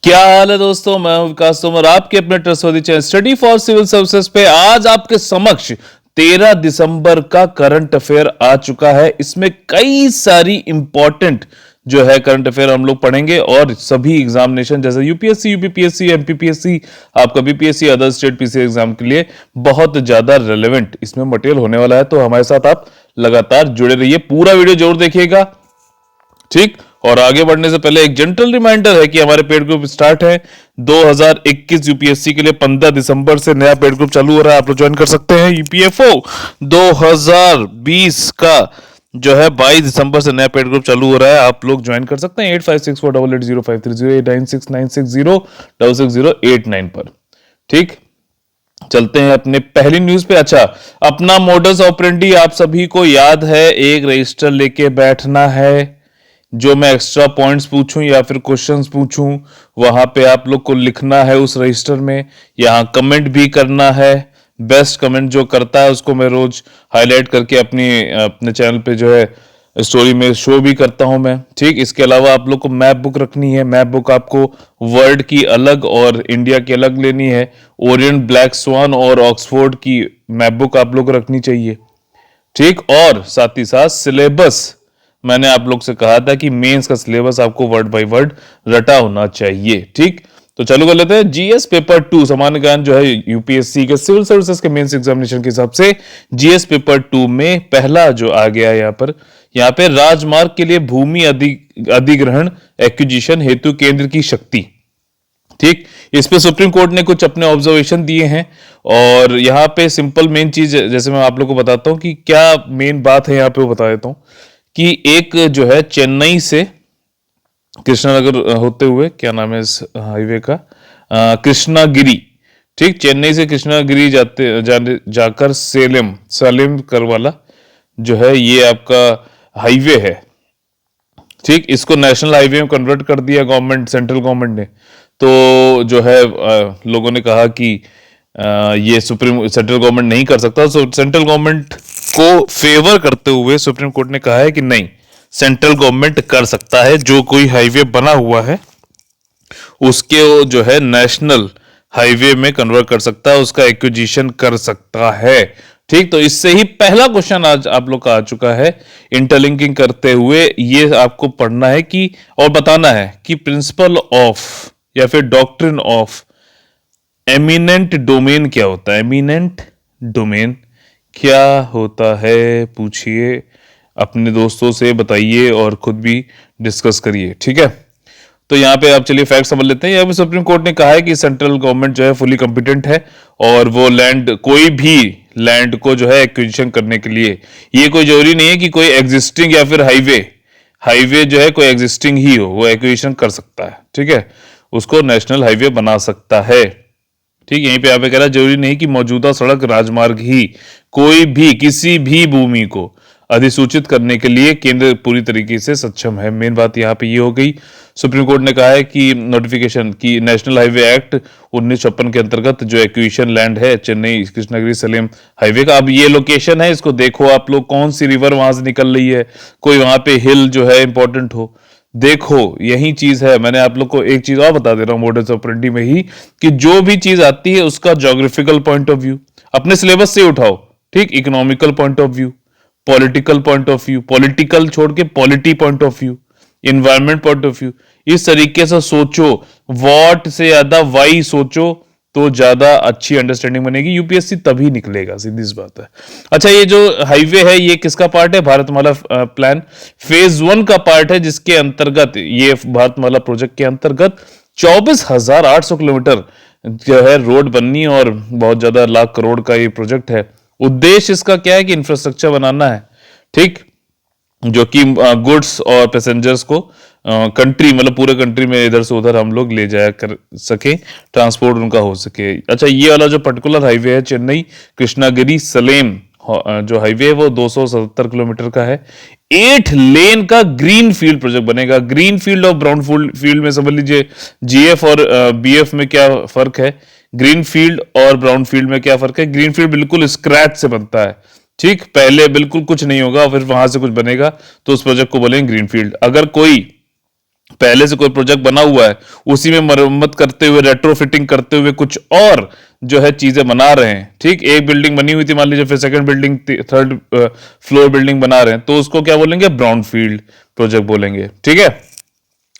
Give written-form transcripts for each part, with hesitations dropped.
क्या हाल है दोस्तों। मैं हूं विकास तोमर, आपके अपने trustworthy channel study for civil services पे आज आपके समक्ष 13 दिसंबर का करंट अफेयर आ चुका है। इसमें कई सारी इंपॉर्टेंट जो है करंट अफेयर हम लोग पढ़ेंगे और सभी एग्जामिनेशन जैसे यूपीएससी, यूपीपीएससी, एमपीपीएससी, आपका BPSC, other state PC exam के लिए बहुत ज्यादा रेलेवेंट इसमें मटेरियल होने वाला है। तो हमारे साथ आप लगातार जुड़े रहिए, पूरा वीडियो जरूर देखिएगा, ठीक। और आगे बढ़ने से पहले एक जेंटल रिमाइंडर है कि हमारे पेड ग्रुप स्टार्ट है 2021 यूपीएससी के लिए। 15 दिसंबर से नया पेड ग्रुप चालू हो रहा है, आप लोग ज्वाइन कर सकते हैं। यूपीएफओ 2020 का जो है 22 दिसंबर से नया पेड ग्रुप चालू हो रहा है, आप लोग ज्वाइन कर सकते हैं 8564880530 8969606608 पर, ठीक। चलते हैं अपने पहली न्यूज पे। अच्छा, अपना मोडस ऑपरेंडी आप सभी को याद है, एक रजिस्टर लेके बैठना है, जो मैं एक्स्ट्रा पॉइंट्स पूछूं या फिर क्वेश्चंस पूछूं वहां पे आप लोग को लिखना है उस रजिस्टर में। यहां कमेंट भी करना है, बेस्ट कमेंट जो करता है उसको मैं रोज हाईलाइट करके अपने चैनल पे जो है स्टोरी में शो भी करता हूं मैं, ठीक। इसके अलावा आप लोग को मैप बुक रखनी है। मैप बुक आपको वर्ल्ड की अलग और इंडिया की अलग लेनी है। ओरिएंट, ब्लैक स्वान और ऑक्सफोर्ड की मैप बुक आप लोग को रखनी चाहिए, ठीक। और साथ ही साथ सिलेबस, मैंने आप लोग से कहा था कि मेंस का सिलेबस आपको वर्ड बाय वर्ड रटा होना चाहिए, ठीक। तो चालू कर लेते हैं। जीएस पेपर 2 सामान्य ज्ञान जो है यूपीएससी के सिविल सर्विसेज के मेंस एग्जामिनेशन के हिसाब से जीएस पेपर 2 में पहला जो आ गया यहाँ पे राजमार्ग के लिए भूमि अधिग्रहण एक्विजिशन हेतु केंद्र की शक्ति, ठीक। इस पे सुप्रीम कोर्ट ने कुछ अपने ऑब्जर्वेशन दिए हैं और यहाँ पे सिंपल मेन चीज जैसे मैं आप लोग को बताता हूँ कि क्या मेन बात है यहाँ पे, वो बता देता हूँ कि एक जो है चेन्नई से कृष्णानगर होते हुए, क्या नाम है इस हाईवे का, कृष्णागिरी, ठीक। चेन्नई से कृष्णागिरी जाकर सालेम करवाला जो है ये आपका हाईवे है, ठीक। इसको नेशनल हाईवे में कन्वर्ट कर दिया गवर्नमेंट, सेंट्रल गवर्नमेंट ने। तो जो है लोगों ने कहा कि ये सेंट्रल गवर्नमेंट नहीं कर सकता। सो सेंट्रल गवर्नमेंट को फेवर करते हुए सुप्रीम कोर्ट ने कहा है कि नहीं, सेंट्रल गवर्नमेंट कर सकता है, जो कोई हाईवे बना हुआ है उसके वो जो है नेशनल हाईवे में कन्वर्ट कर सकता है, उसका एक्विजिशन कर सकता है, ठीक। तो इससे ही पहला क्वेश्चन आज आप लोग का आ चुका है। इंटरलिंकिंग करते हुए ये आपको पढ़ना है कि और बताना है कि प्रिंसिपल ऑफ या फिर डॉक्ट्रिन ऑफ एमिनेंट डोमेन क्या होता है। एमिनेंट डोमेन क्या होता है, पूछिए अपने दोस्तों से, बताइए और खुद भी डिस्कस करिए, ठीक है। तो यहाँ पे आप चलिए फैक्ट समझ लेते हैं। यहाँ पे सुप्रीम कोर्ट ने कहा है कि सेंट्रल गवर्नमेंट जो है फुली कॉम्पिटेंट है और वो लैंड, कोई भी लैंड को जो है एक्विजिशन करने के लिए, ये कोई जरूरी नहीं है कि कोई एग्जिस्टिंग या फिर हाईवे जो है कोई एग्जिस्टिंग ही हो, वो एक्विजिशन कर सकता है, ठीक है, उसको नेशनल हाईवे बना सकता है, ठीक। यहीं पे यहाँ पे कह रहा है जरूरी नहीं कि मौजूदा सड़क राजमार्ग ही, कोई भी किसी भी भूमि को अधिसूचित करने के लिए केंद्र पूरी तरीके से सक्षम है। मेन बात यहाँ पे ये हो गई। सुप्रीम कोर्ट ने कहा है कि नोटिफिकेशन की नेशनल हाईवे एक्ट 1956 के अंतर्गत जो एक्विजिशन लैंड है चेन्नई कृष्णागिरी सलेम हाईवे का, अब ये लोकेशन है, इसको देखो आप लोग, कौन सी रिवर वहां से निकल रही है, कोई वहां पे हिल जो है इंपॉर्टेंट हो, देखो यही चीज है। मैंने आप लोग को एक चीज और बता दे रहा हूं मोडस ऑपरेंडी में ही, कि जो भी चीज आती है उसका ज्योग्राफिकल पॉइंट ऑफ व्यू अपने सिलेबस से उठाओ, ठीक। Economical point of view, political point of view, political छोड़ के polity point of view, environment point of view, इस तरीके से सोचो। व्हाट से ज्यादा वाई सोचो तो ज्यादा अच्छी अंडरस्टैंडिंग बनेगी, यूपीएससी तभी निकलेगा, सीधी सी बात है। अच्छा, ये जो हाईवे है ये किसका पार्ट है? भारतमाला प्लान फेज 1 का पार्ट है, जिसके अंतर्गत ये भारतमाला प्रोजेक्ट के अंतर्गत 24,800 किलोमीटर जो है रोड बननी और बहुत ज्यादा लाख करोड़ का ये प्रोजेक्ट है। उद्देश्य इसका क्या है कि इंफ्रास्ट्रक्चर बनाना है, ठीक, जो कि गुड्स और पैसेंजर्स को कंट्री मतलब पूरे कंट्री में इधर से उधर हम लोग ले जाया कर सके, ट्रांसपोर्ट उनका हो सके। अच्छा, ये वाला जो पर्टिकुलर हाईवे है चेन्नई कृष्णागिरी सलेम जो हाईवे है वो 277 किलोमीटर का है। 8 लेन का ग्रीन फील्ड प्रोजेक्ट बनेगा। ग्रीन फील्ड और ब्राउन फील्ड में समझ लीजिए जीएफ और बीएफ में क्या फर्क है, ग्रीन फील्ड और ब्राउन फील्ड में क्या फर्क है। ग्रीन फील्ड बिल्कुल स्क्रैच से बनता है, ठीक, पहले बिल्कुल कुछ नहीं होगा फिर वहां से कुछ बनेगा, तो उस प्रोजेक्ट को बोलेंगे ग्रीन फील्ड। अगर कोई पहले से कोई प्रोजेक्ट बना हुआ है, उसी में मरम्मत करते हुए, रेट्रोफिटिंग करते हुए कुछ और जो है चीजें बना रहे हैं, ठीक, एक बिल्डिंग बनी हुई थी मान लीजिए, फिर second building, third floor building बना रहे हैं, तो उसको क्या बोलेंगे, ब्राउनफील्ड प्रोजेक्ट बोलेंगे, ठीक है।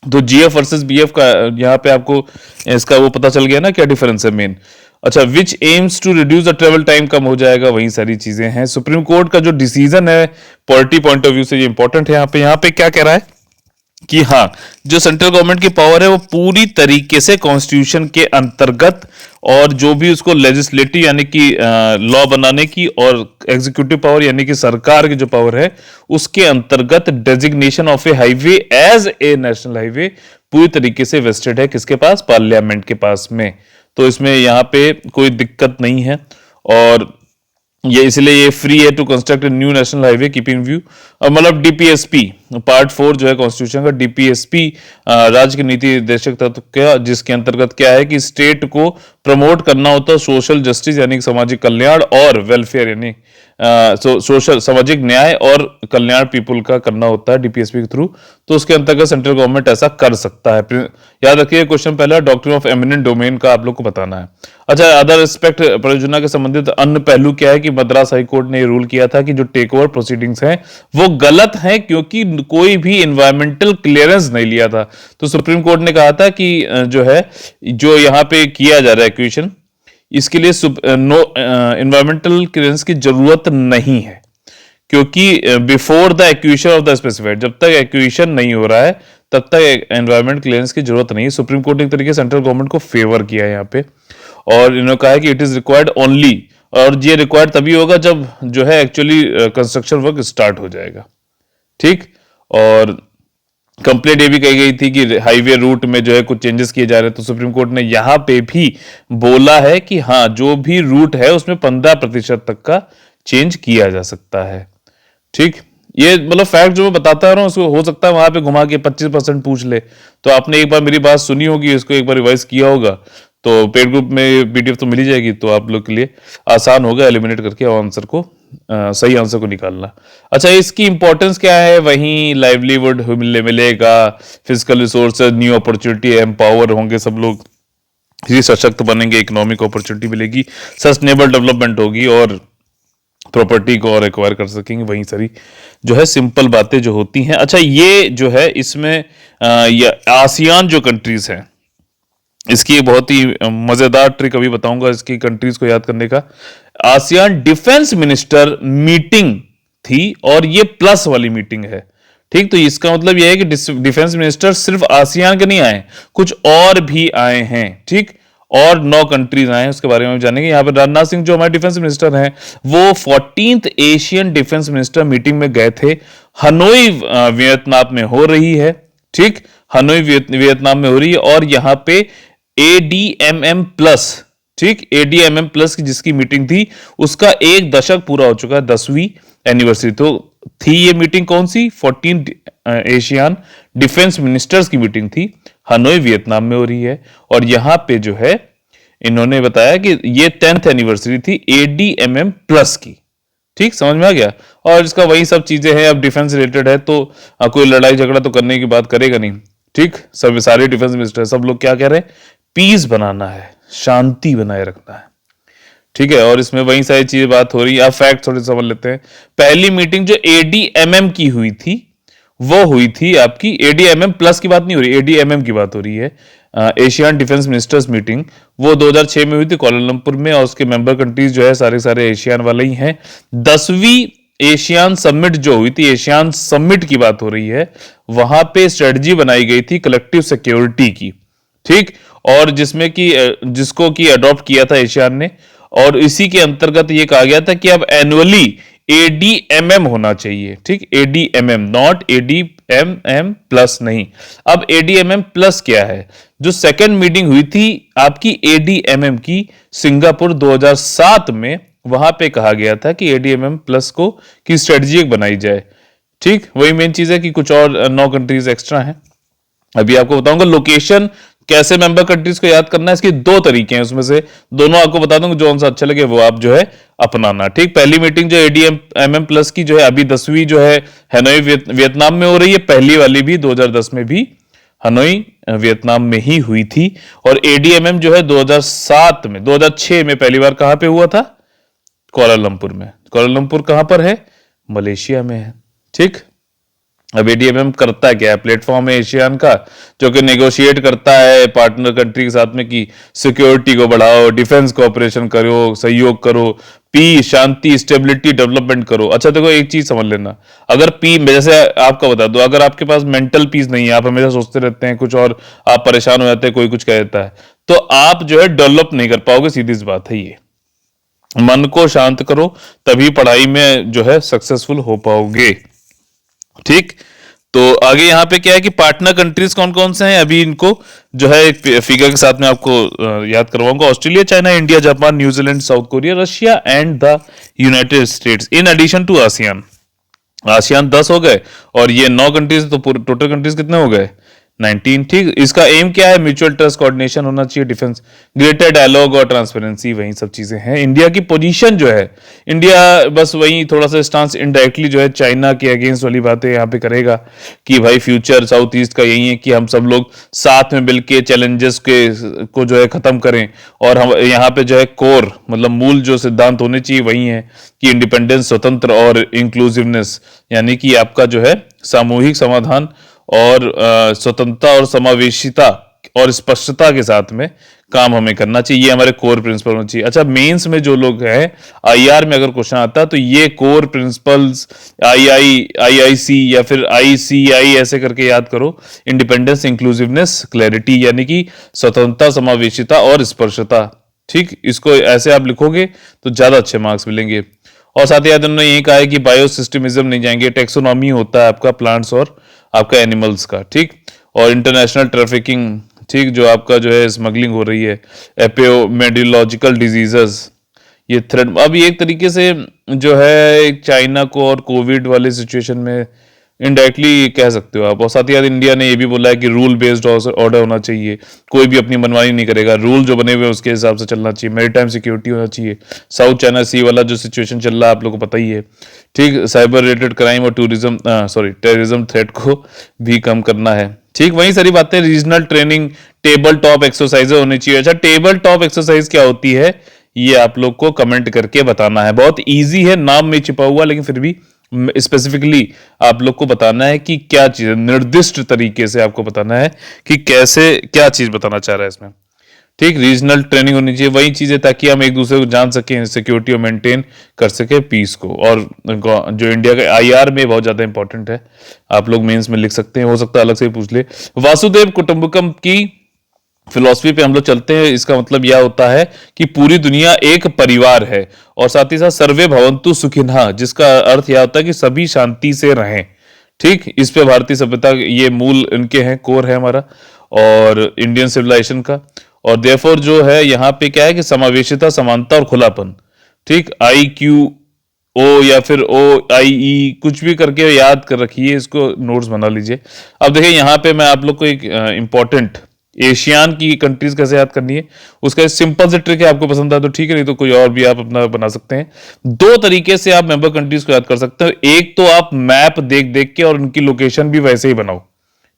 तो जीएफ वर्सेस बीएफ का यहाँ पे आपको इसका वो पता चल गया ना, क्या डिफरेंस है मेन। अच्छा, which aims to reduce the travel time, कम हो जाएगा, वही सारी चीजें हैं। सुप्रीम कोर्ट का जो डिसीजन है पॉलिटी पॉइंट ऑफ व्यू से ये इंपॉर्टेंट है। यहाँ पे क्या कह रहा है कि हाँ, जो सेंट्रल गवर्नमेंट की पावर है वो पूरी तरीके से कॉन्स्टिट्यूशन के अंतर्गत, और जो भी उसको लेजिस्लेटिव यानी कि लॉ बनाने की, और एग्जीक्यूटिव पावर यानी कि सरकार की जो पावर है उसके अंतर्गत, designation of a highway as a national highway पूरी तरीके से वेस्टेड है किसके पास, पार्लियामेंट के पास में। तो इसमें यहाँ पे कोई दिक्कत नहीं है, और ये इसलिए ये फ्री है to construct a new national highway keeping view, मतलब डीपीएसपी पार्ट 4 जो है कॉन्स्टिट्यूशन का, डीपीएसपी राज्य के नीति निर्देशक तत्व क्या, जिसके अंतर्गत क्या है कि स्टेट को प्रमोट करना होता है सोशल जस्टिस यानी सामाजिक कल्याण, और वेलफेयर यानी सोशल सामाजिक न्याय और कल्याण पीपुल का करना होता है डीपीएसपी के थ्रू। तो उसके अंतर्गत सेंट्रल गवर्नमेंट ऐसा कर सकता है। याद रखिए क्वेश्चन पहला डॉक्ट्रिन ऑफ एमिनेंट डोमेन का आप लोग को बताना है। अच्छा, अदर एस्पेक्ट परियोजना के संबंधित अन्य पहलू क्या है कि मद्रास हाईकोर्ट ने रूल किया था कि जो टेक ओवर प्रोसीडिंग्स हैं वो गलत हैं, क्योंकि कोई भी एनवायरमेंटल क्लियरेंस नहीं लिया था। तो सुप्रीम कोर्ट ने कहा था कि जो है, जो यहाँ पे किया जा रहा है एक्विजिशन, इसके लिए एनवायरमेंटल क्लियरेंस की जरूरत नहीं है, क्योंकि before the acquisition of the specified, जब तक एक्विजिशन नहीं हो रहा है तब तक एनवायरमेंट क्लियरेंस की जरूरत नहीं है। सुप्रीम कोर्ट ने एक तरीके से सेंट्रल गवर्नमेंट को फेवर किया है यहाँ पे, और इन्होंने कहा है कि इट इज रिक्वायर्ड ओनली, और ये रिक्वायर्ड तभी होगा जब जो है एक्चुअली कंस्ट्रक्शन वर्क स्टार्ट हो जाएगा, ठीक। और कंप्लेंट ये भी कही गई थी कि हाईवे रूट में जो है कुछ चेंजेस किए जा रहे हैं, तो सुप्रीम कोर्ट ने यहां पे भी बोला है कि हाँ, जो भी रूट है उसमें 15% तक का चेंज किया जा सकता है, ठीक। ये मतलब फैक्ट जो मैं बताता रहा हूं, उसको हो सकता है वहां पे घुमा के 25% पूछ ले, तो आपने एक बार मेरी बात सुनी होगी, इसको एक बार रिवाइज किया होगा, तो पेड ग्रुप में पीडीएफ तो मिल ही जाएगी, तो आप लोग के लिए आसान होगा एलिमिनेट करके आंसर को सही आंसर को निकालना। अच्छा, इसकी इंपॉर्टेंस क्या है, वहीं लाइवलीहुड मिलेगा, physical resources, new opportunity, empower होंगे सब लोग, सशक्त बनेंगे, इकोनॉमिक अपॉर्चुनिटी मिलेगी, सस्टेनेबल डेवलपमेंट होगी, और प्रॉपर्टी को और एक्वायर कर सकेंगे, वहीं सारी जो है सिंपल बातें जो होती हैं। अच्छा, ये जो है इसमें ये आसियान जो कंट्रीज हैं, इसकी बहुत ही मजेदार ट्रिक अभी बताऊंगा इसकी कंट्रीज को याद करने का। आसियान डिफेंस मिनिस्टर मीटिंग थी, और ये प्लस वाली मीटिंग है, ठीक। तो इसका मतलब यह है कि डिफेंस मिनिस्टर सिर्फ आसियान के नहीं आए, कुछ और भी आए हैं, ठीक, और 9 कंट्रीज आए हैं, उसके बारे में जानेंगे। यहाँ पे राजनाथ सिंह जो हमारे डिफेंस मिनिस्टर हैं, वो 14th Asian defence minister meeting में गए थे। हनोई वियतनाम में हो रही है, ठीक, हनोई वियतनाम में हो रही है, और यहाँ पे ADMM प्लस, ठीक, ADMM प्लस की जिसकी मीटिंग थी उसका 1 दशक पूरा हो चुका है, 10वीं एनिवर्सरी। तो थी ये मीटिंग कौन सी, 14 एशियन डिफेंस मिनिस्टर्स की मीटिंग थी, हनोई वियतनाम में हो रही है। और यहां पे जो है इन्होंने बताया कि ये 10th एनिवर्सरी थी ADMM प्लस की, ठीक, समझ में आ गया। और इसका वही सब चीजें हैं, अब डिफेंस रिलेटेड है तो कोई लड़ाई झगड़ा तो करने की बात करेगा नहीं, ठीक। सब सारे डिफेंस मिनिस्टर सब लोग क्या कह रहे हैं, पीस बनाना है, शांति बनाए रखना है, ठीक है। और इसमें वही सारी चीजें बात हो रही है। आप फैक्ट थोड़े समझ लेते हैं। पहली मीटिंग जो ADMM की हुई थी वो हुई थी आपकी, ADMM प्लस की बात नहीं हो रही, ADMM की बात हो रही है, एशियन डिफेंस मिनिस्टर्स मीटिंग, वो 2006 में हुई थी कोलालमपुर में, और उसके मेंबर कंट्रीज जो है सारे सारे एशियन वाले ही हैं। 10वीं एशियन समिट जो हुई थी, एशियन समिट की बात हो रही है, वहां पे स्ट्रेटजी बनाई गई थी कलेक्टिव सिक्योरिटी की, ठीक, और जिसमें कि जिसको कि अडॉप्ट किया था एशियन ने, और इसी के अंतर्गत ये कहा गया था कि अब एनुअली ADMM होना चाहिए, ठीक, ADMM, नॉट ADMM प्लस नहीं। अब ADMM प्लस क्या है, जो सेकंड मीटिंग हुई थी आपकी ADMM की सिंगापुर 2007 में, वहां पे कहा गया था कि ADMM प्लस को की स्ट्रेटजी बनाई जाए, ठीक। वही मेन चीज है कि कुछ और 9 कंट्रीज एक्स्ट्रा हैं। अभी आपको बताऊंगा लोकेशन कैसे मेंबर कंट्रीज को याद करना है, इसके 2 तरीके हैं, उसमें से दोनों आपको बता दूंगा, जो सा अच्छा लगे वो आप जो है अपनाना, ठीक। पहली मीटिंग जो ADMM प्लस की जो है अभी 10वीं जो है हनोई वियतनाम में हो रही है, पहली वाली भी 2010 में भी हनोई वियतनाम में ही हुई थी। और एडीएमएम जो है 2006 में पहली बार कहां पे हुआ था? कोलालमपुर में। कोलालमपुर कहां पर है? मलेशिया में है। ठीक, अब एडीएमएम करता क्या है? प्लेटफॉर्म है एशियान का, जो कि नेगोशिएट करता है पार्टनर कंट्री के साथ में कि सिक्योरिटी को बढ़ाओ, डिफेंस कोऑपरेशन करो, सहयोग करो, पीस, शांति, स्टेबिलिटी, डेवलपमेंट करो। अच्छा देखो, एक चीज समझ लेना, अगर जैसे आपका बता दो, अगर आपके पास मेंटल पीस नहीं है, आप हमेशा सोचते रहते हैं कुछ और, आप परेशान हो जाते हैं, कोई कुछ कह देता है, तो आप जो है डेवलप नहीं कर पाओगे। सीधी सी बात है ये। मन को शांत करो, तभी पढ़ाई में जो है सक्सेसफुल हो पाओगे। ठीक, तो आगे यहां पे क्या है कि पार्टनर कंट्रीज कौन कौन से हैं, अभी इनको जो है एक फिगर के साथ में आपको याद करवाऊंगा। Australia, China, India, Japan, New Zealand, South Korea, Russia and the United States in addition to ASEAN. ASEAN 10 हो गए और ये 9 कंट्रीज, तो पूरे टोटल कंट्रीज कितने हो गए? 19। ठीक, इसका एम क्या है? म्यूचुअल ट्रस्ट, कोऑर्डिनेशन होना चाहिए, डिफेंस, ग्रेटर डायलॉग और ट्रांसपेरेंसी, वही सब चीजें हैं। इंडिया की पोजीशन जो है, इंडिया बस वही थोड़ा सा स्टांस इनडायरेक्टली जो है चाइना के अगेंस्ट वाली बातें यहाँ पे करेगा कि भाई फ्यूचर साउथ ईस्ट का यही है कि हम सब लोग साथ में मिलके चैलेंजेस को जो है खत्म करें। और हम यहाँ पे जो है कोर मतलब मूल जो सिद्धांत होने चाहिए वही है कि इंडिपेंडेंस, स्वतंत्र और इंक्लूसिवनेस, यानी कि आपका जो है सामूहिक समाधान और स्वतंत्रता और समावेशिता और स्पष्टता के साथ में काम हमें करना चाहिए। ये हमारे कोर प्रिंसिपल होना चाहिए। अच्छा, मेंस में जो लोग हैं, आईआर में अगर क्वेश्चन आता है तो ये कोर प्रिंसिपल्स आईआईसी या फिर आईसीआई ऐसे करके याद करो। इंडिपेंडेंस, इंक्लूसिवनेस, क्लैरिटी, यानी कि स्वतंत्रता, समावेशिता और स्पर्शता। ठीक, इसको ऐसे आप लिखोगे तो ज्यादा अच्छे मार्क्स मिलेंगे। और साथ ही साथ उन्होंने ये कहा है कि बायोसिस्टमिज्म नहीं जाएंगे, टेक्सोनॉमी होता है आपका प्लांट्स और आपका एनिमल्स का। ठीक, और इंटरनेशनल ट्रैफिकिंग, ठीक, जो आपका जो है स्मगलिंग हो रही है, एपियोमेडियोलॉजिकल डिजीजेस, ये थ्रेड। अब ये एक तरीके से जो है चाइना को और कोविड वाले सिचुएशन में इनडायरेक्टली कह सकते हो आप। और साथ ही साथ इंडिया ने ये भी बोला है कि रूल बेस्ड ऑर्डर होना चाहिए, कोई भी अपनी मनमानी नहीं करेगा, रूल जो बने हुए उसके हिसाब से चलना चाहिए, मैरीटाइम सिक्योरिटी होना चाहिए। साउथ चाइना सी वाला जो सिचुएशन चल रहा है आप लोगों को पता ही है। ठीक, साइबर रिलेटेड क्राइम और टेररिज्म थ्रेट को भी कम करना है। ठीक, वही सारी बातें। Regional training, table top exercise होनी चाहिए। अच्छा, टेबल टॉप एक्सरसाइज क्या होती है ये आप लोग को कमेंट करके बताना है। बहुत इजी है, नाम में छिपा हुआ, लेकिन फिर भी स्पेसिफिकली आप लोग को बताना है कि क्या चीज, निर्दिष्ट तरीके से आपको बताना है कि कैसे क्या चीज बताना चाह रहा है इसमें। ठीक, रीजनल ट्रेनिंग होनी चाहिए, वही चीजें ताकि हम एक दूसरे को जान सकें, सिक्योरिटी और मेंटेन कर सके पीस को। और जो इंडिया का आईआर में बहुत ज्यादा इंपॉर्टेंट है, आप लोग मेंस में लिख सकते हैं, हो सकता है अलग से ही पूछ ले। वासुदेव कुटुंबकम की फिलॉसफी पे हम लोग चलते हैं। इसका मतलब यह होता है कि पूरी दुनिया एक परिवार है। और साथ ही साथ सर्वे भवन्तु सुखिनः, जिसका अर्थ यह होता है कि सभी शांति से रहें। ठीक, इस पे भारतीय सभ्यता ये मूल इनके हैं, कोर है हमारा और इंडियन सिविलाइजेशन का। और देयरफॉर जो है यहाँ पे क्या है कि समावेशिता, समानता और खुलापन। ठीक, IQO या फिर OIE कुछ भी करके याद कर रखिए, इसको नोट्स बना लीजिए। अब देखिए यहाँ पे मैं आप लोग को एक इंपॉर्टेंट एशियान की कंट्रीज कैसे याद करनी है उसका सिंपल से ट्रिक है। आपको पसंद आए तो ठीक है, नहीं तो कोई और भी आप अपना बना सकते हैं। 2 तरीके से आप मेंबर कंट्रीज को याद कर सकते हो। एक तो आप मैप देख देख के और उनकी लोकेशन भी वैसे ही बनाओ।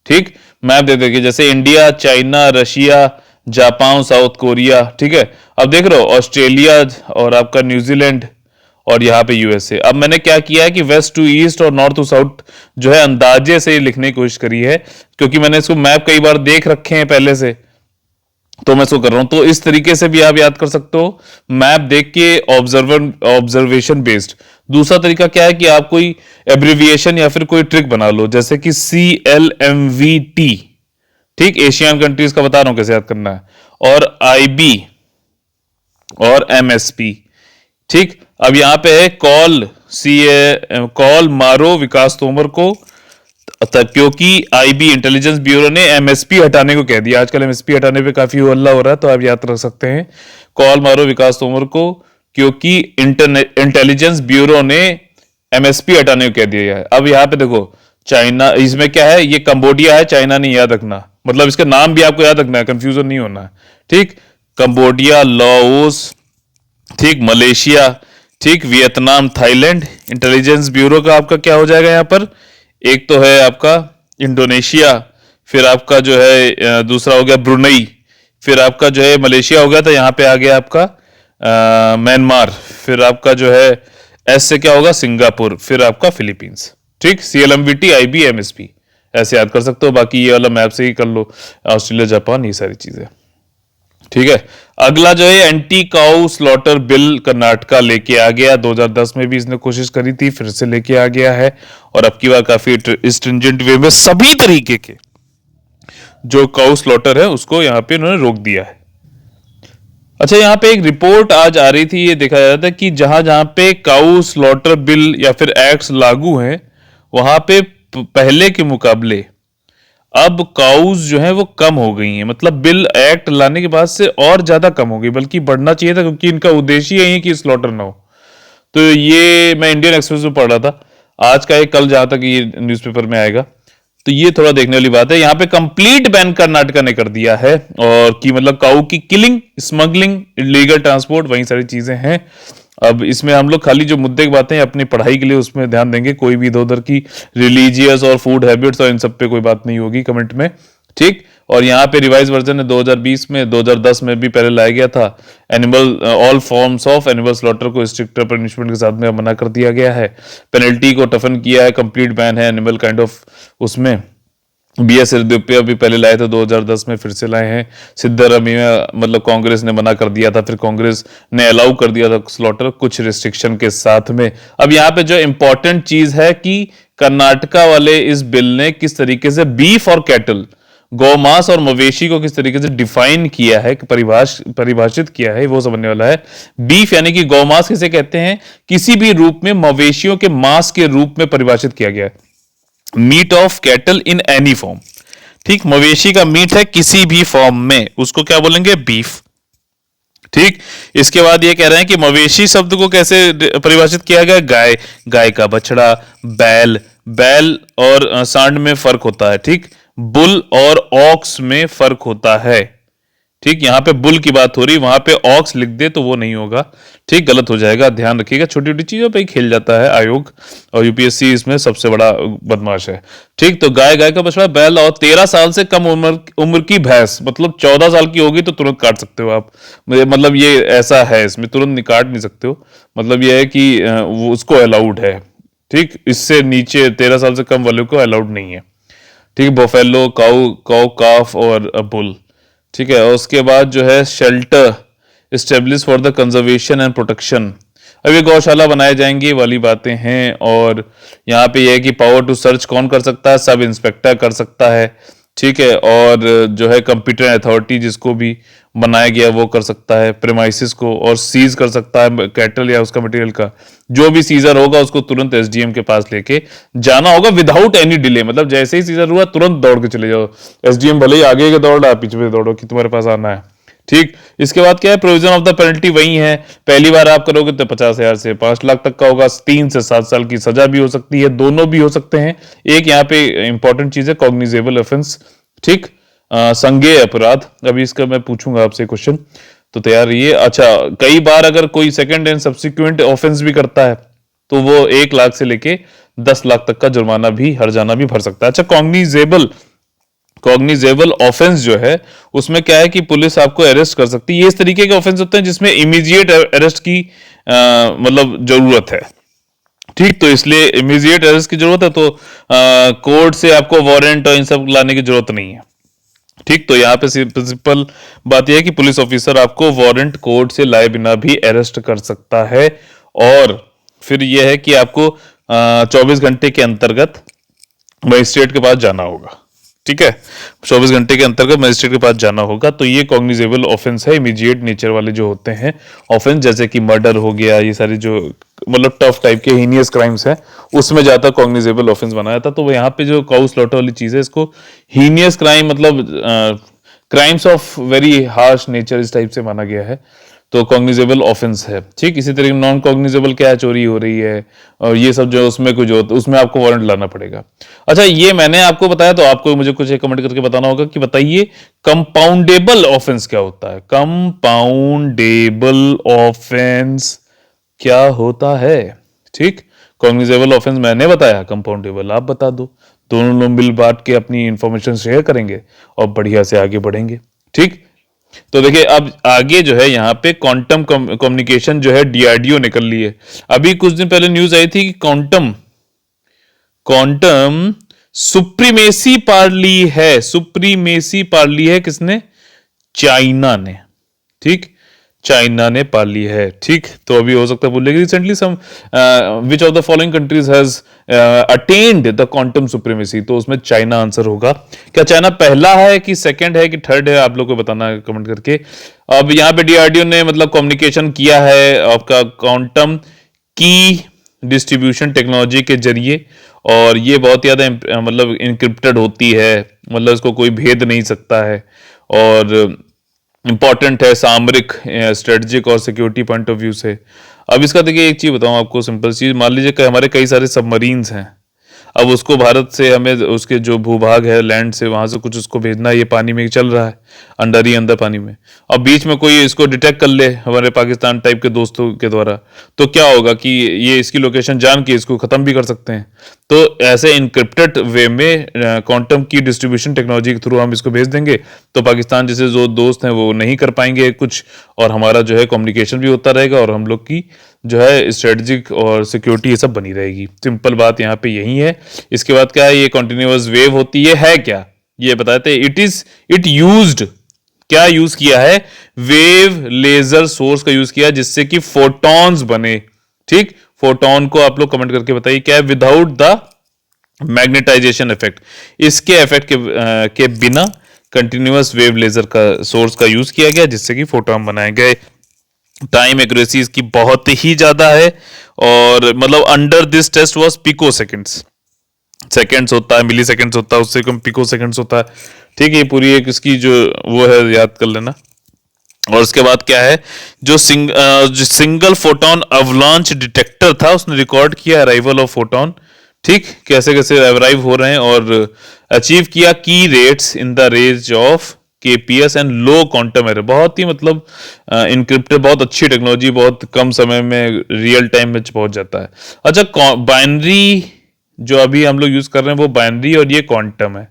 ठीक, मैप देख देख के, जैसे India, China, Russia, Japan, south Korea. ठीक है, अब देख रहे हो ऑस्ट्रेलिया और आपका न्यूजीलैंड और यहाँ पे यूएसए। अब मैंने क्या किया है कि वेस्ट टू ईस्ट और नॉर्थ टू साउथ जो है अंदाजे से लिखने की कोशिश करी है, क्योंकि मैंने इसको मैप कई बार देख रखे हैं पहले से, तो मैं इसको कर रहा हूं। तो इस तरीके से भी आप याद कर सकते हो, मैप देख के, ऑब्जर्वेशन बेस्ड। दूसरा तरीका क्या है कि आप कोई एब्रिविएशन या फिर कोई ट्रिक बना लो, जैसे कि CLMVT। ठीक, एशियन कंट्रीज का बता रहा हूं कैसे याद करना है, और IB और MSP। ठीक, अब यहां पे है कॉल मारो विकास तोमर को, क्योंकि IB इंटेलिजेंस ब्यूरो ने MSP हटाने को कह दिया। आजकल MSP हटाने पे काफी हल्ला हो रहा है, तो आप याद रख सकते हैं कॉल मारो विकास तोमर को, क्योंकि इंटेलिजेंस ब्यूरो ने MSP हटाने को कह दिया है। अब यहां पे देखो चाइना, इसमें क्या है, ये कंबोडिया है, चाइना नहीं याद रखना, मतलब इसका नाम भी आपको याद रखना है, कंफ्यूजन नहीं होना है। ठीक, कंबोडिया, लाओस, ठीक, मलेशिया, ठीक, वियतनाम, थाईलैंड। इंटेलिजेंस ब्यूरो का आपका क्या हो जाएगा यहां पर, एक तो है आपका इंडोनेशिया, फिर आपका जो है दूसरा हो गया ब्रुनई, फिर आपका जो है मलेशिया हो गया, तो यहाँ पे आ गया आपका म्यांमार, फिर आपका जो है एस से क्या होगा सिंगापुर, फिर आपका फिलीपींस। ठीक, CLMVT IB MSP ऐसे याद कर सकते हो, बाकी ये वाला मैप से ही कर लो, ऑस्ट्रेलिया जापान ये सारी चीजें। ठीक है, अगला जो है anti cow slaughter bill Karnataka लेके आ गया, 2010 में भी इसने कोशिश करी थी, फिर से लेके आ गया है, और अब की बार काफी स्ट्रिंजेंट वे में सभी तरीके के जो काउ स्लॉटर है उसको यहाँ पे उन्होंने रोक दिया है। अच्छा, यहाँ पे एक रिपोर्ट आज आ रही थी, ये देखा जा रहा था कि जहां जहां पे काउ स्लॉटर बिल या फिर एक्ट्स लागू हैं, वहां पे पहले के मुकाबले अब काउज जो है वो कम हो गई हैं। मतलब बिल एक्ट लाने के बाद से और ज्यादा कम हो गई, बल्कि बढ़ना चाहिए था, क्योंकि इनका उद्देश्य यही है कि स्लॉटर ना हो। तो ये मैं इंडियन एक्सप्रेस में पढ़ रहा था आज का, एक कल जहां तक ये न्यूज़पेपर में आएगा, तो ये थोड़ा देखने वाली बात है। यहाँ पे कंप्लीट बैन कर्नाटका ने कर दिया है, और कि मतलब काऊ की किलिंग, स्मगलिंग, इलीगल ट्रांसपोर्ट, वही सारी चीजें हैं। अब इसमें हम लोग खाली जो मुद्दे की बातें अपनी पढ़ाई के लिए उसमें ध्यान देंगे, कोई भी इधर उधर की रिलीजियस और फूड हैबिट्स और इन सब पे कोई बात नहीं होगी कमेंट में। ठीक, और यहाँ पे रिवाइज वर्जन है 2020 में, 2010 में भी पहले लाया गया था। Animal all forms of animal slaughter को स्ट्रिक्टर पनिशमेंट के साथ में मना कर दिया गया है, पेनल्टी को टफन किया है, कंप्लीट बैन है एनिमल काइंड ऑफ उसमें। BS येदियुरप्पा भी पहले लाए थे 2010 में, फिर से लाए हैं। सिद्धरामैया मतलब कांग्रेस ने मना कर दिया था, फिर कांग्रेस ने अलाउ कर दिया था स्लॉटर कुछ रिस्ट्रिक्शन के साथ में। अब यहाँ पे जो इंपॉर्टेंट चीज है कि कर्नाटका वाले इस बिल ने किस तरीके से बीफ और कैटल, गौमांस और मवेशी को किस तरीके से डिफाइन किया है, परिभाषित किया है, वो समझने वाला है। बीफ यानी कि गौमांस किसे कहते हैं, किसी भी रूप में मवेशियों के मांस के रूप में परिभाषित किया गया है। Meat of cattle in any form. ठीक, मवेशी का मीट है किसी भी फॉर्म में, उसको क्या बोलेंगे, बीफ। ठीक, इसके बाद ये कह रहे हैं कि मवेशी शब्द को कैसे परिभाषित किया गया, गाय, गाय का बछड़ा, बैल, बैल और सांड में फर्क होता है। ठीक, बुल और ऑक्स में फर्क होता है। ठीक, यहां पे बुल की बात हो रही, वहां पे ऑक्स लिख दे तो वो नहीं होगा। ठीक, गलत हो जाएगा, ध्यान रखिएगा, छोटी छोटी चीजों पे ही खेल जाता है आयोग, और UPSC इसमें सबसे बड़ा बदमाश है। ठीक, तो गाय, गाय का बछड़ा, बैल, और 13 साल से कम उम्र की भैंस, मतलब 14 साल की होगी तो तुरंत काट सकते हो आप, मतलब ये ऐसा है, इसमें तुरंत काट नहीं सकते हो, मतलब ये है कि वो उसको अलाउड है। ठीक, इससे नीचे 13 साल से कम वाले को अलाउड नहीं है। ठीक, बोफेलो, काऊ, काऊ काफ और बुल। ठीक है, और उसके बाद जो है shelter establish for the conservation and protection. अब ये गौशाला बनाए जाएंगे वाली बातें हैं, और यहाँ पे ये है कि पावर टू सर्च कौन कर सकता है, सब इंस्पेक्टर कर सकता है। ठीक है, और जो है कंप्यूटर अथॉरिटी जिसको भी बनाया गया वो कर सकता है प्रेमाइसिस को, और सीज कर सकता है कैटल या उसका मटेरियल का। जो भी सीजर होगा उसको तुरंत SDM के पास लेके जाना होगा विदाउट एनी डिले, मतलब जैसे ही सीजर हुआ तुरंत दौड़ के चले जाओ। SDM भले ही आगे के दौड़ रहा है, पीछे दौड़ो कि तुम्हारे पास आना है। ठीक, इसके बाद क्या है, प्रोविजन ऑफ द पेनल्टी वही है, पहली बार आप करोगे तो 50,000 से 5 लाख तक का होगा, 3 से 7 साल की सजा भी हो सकती है, दोनों भी हो सकते हैं। एक यहाँ पे इंपॉर्टेंट चीज है कॉग्निजेबल ऑफेंस। ठीक, संज्ञेय अपराध। अभी इसका मैं पूछूंगा आपसे क्वेश्चन, तो तैयार रहिए। अच्छा, कई बार अगर कोई सेकंड एंड सब्सिक्वेंट ऑफेंस भी करता है तो वो 1 लाख से लेके 10 लाख तक का जुर्माना भी, हर्जाना भी भर सकता है। अच्छा, कॉग्निजेबल ऑफेंस जो है उसमें क्या है कि पुलिस आपको अरेस्ट कर सकती है। ये इस तरीके के ऑफेंस होते हैं जिसमें इमीडिएट अरेस्ट की मतलब जरूरत है। ठीक, तो इसलिए इमीडिएट अरेस्ट की जरूरत है, तो कोर्ट से आपको वारंट और इन सब लाने की जरूरत नहीं है। ठीक, तो यहाँ पे प्रिंसिपल बात यह है कि पुलिस ऑफिसर आपको वारंट कोर्ट से लाए बिना भी अरेस्ट कर सकता है, और फिर यह है कि आपको 24 घंटे के अंतर्गत मजिस्ट्रेट के पास जाना होगा। ठीक है, 24 घंटे के अंतर्गत मजिस्ट्रेट के पास जाना होगा। तो ये कॉग्निजेबल ऑफेंस है, इमीडिएट नेचर वाले जो होते हैं ऑफेंस, जैसे कि मर्डर हो गया, ये सारी जो मतलब टफ टाइप के हीनियस क्राइम्स हैं उसमें जाता कॉग्निजेबल ऑफेंस बनाया था। तो यहाँ पे जो काउ स्लॉटर वाली चीज है इसको हीनियस क्राइम, मतलब crimes of very harsh nature इस टाइप से माना गया है, तो कॉग्निजेबल ऑफेंस है। ठीक, इसी तरीके नॉन कॉग्निजेबल क्या है, चोरी हो रही है और ये सब जो उसमें कुछ होता है उसमें आपको वारंट लाना पड़ेगा। अच्छा, ये मैंने आपको बताया, तो आपको मुझे कुछ कमेंट करके बताना होगा कि बताइए कंपाउंडेबल ऑफेंस क्या होता है। कंपाउंडेबल ऑफेंस क्या होता है। ठीक, कॉग्निजेबल ऑफेंस मैंने बताया, कंपाउंडेबल आप बता दो। दोनों लोग मिल बांट के अपनी इंफॉर्मेशन शेयर करेंगे और बढ़िया से आगे बढ़ेंगे। ठीक, तो देखिए अब आगे जो है यहाँ पे क्वांटम कम्युनिकेशन जो है डीआरडीओ निकल ली है। अभी कुछ दिन पहले न्यूज आई थी कि क्वांटम क्वांटम सुप्रीमेसी पार ली है। सुप्रीमेसी पार ली है किसने? चाइना ने। ठीक, चाइना ने पार ली है। ठीक, तो अभी हो सकता है बोलेगी recently some which of the following countries has attend the quantum supremacy, तो उसमें चाइना आंसर होगा। क्या चाइना पहला है कि सेकंड है कि थर्ड है, आप लोग को बताना है कमेंट करके। अब यहाँ पे डीआरडीओ ने मतलब कम्युनिकेशन किया है आपका क्वांटम की डिस्ट्रीब्यूशन टेक्नोलॉजी के जरिए, और ये बहुत ज़्यादा मतलब इनक्रिप्टेड होती है, मतलब इसको कोई भेद नहीं सकता है, और इंपॉर्टेंट है सामरिक, स्ट्रेटजिक और सिक्योरिटी पॉइंट ऑफ व्यू से। अब इसका देखिए एक चीज बताऊं आपको, सिंपल चीज, मान लीजिए कि हमारे कई सारे सबमरीन्स हैं। अब उसको भारत से हमें उसके जो भूभाग है लैंड से, वहां से कुछ उसको भेजना है, ये पानी में चल रहा है, अंडर ही अंदर पानी में। अब बीच में कोई इसको डिटेक्ट कर ले हमारे पाकिस्तान टाइप के दोस्तों के द्वारा, तो क्या होगा कि ये इसकी लोकेशन जान के इसको खत्म भी कर सकते हैं। तो ऐसे इनक्रिप्टेड वे में क्वांटम की डिस्ट्रीब्यूशन टेक्नोलॉजी के थ्रू हम इसको भेज देंगे, तो पाकिस्तान जैसे जो दोस्त हैं वो नहीं कर पाएंगे कुछ, और हमारा जो है कम्युनिकेशन भी होता रहेगा, और हम लोग की जो है स्ट्रेटजिक और सिक्योरिटी ये सब बनी रहेगी। सिंपल बात यहाँ पे यही है। इसके बाद क्या है, ये कॉन्टिन्यूअस वेव होती है क्या, ये बताते हैं। इट यूज्ड, क्या यूज किया है? वेव लेजर सोर्स का यूज किया, जिससे कि फोटॉन्स बने। ठीक, फोटोन को आप लोग कमेंट करके बताइए क्या है? विदाउट द मैग्नेटाइजेशन इफेक्ट, इसके इफेक्ट के बिना कंटिन्यूअस वेव लेजर का सोर्स का यूज किया गया, जिससे कि फोटोन बनाए गए। टाइम एक्यूरेसी इसकी बहुत ही ज्यादा है, और मतलब under this test was picoseconds होता है, मिली सेकेंड्स होता है, उससे कम पिको सेकेंड्स होता है। ठीक है, ये पूरी एक इसकी जो वो है याद कर लेना। और उसके बाद क्या है, जो सिंगल फोटोन अवलॉन्च डिटेक्टर था, उसने रिकॉर्ड किया अराइवल ऑफ फोटोन। ठीक, कैसे कैसे अराइव हो रहे हैं, और अचीव किया की rates in the range of KPS and low quantum error. बहुत ही मतलब इनक्रिप्टेड, बहुत अच्छी टेक्नोलॉजी, बहुत कम समय में रियल टाइम में पहुंच जाता है। अच्छा, बाइनरी जो अभी हम लोग यूज कर रहे हैं वो बाइनरी, और ये क्वांटम है।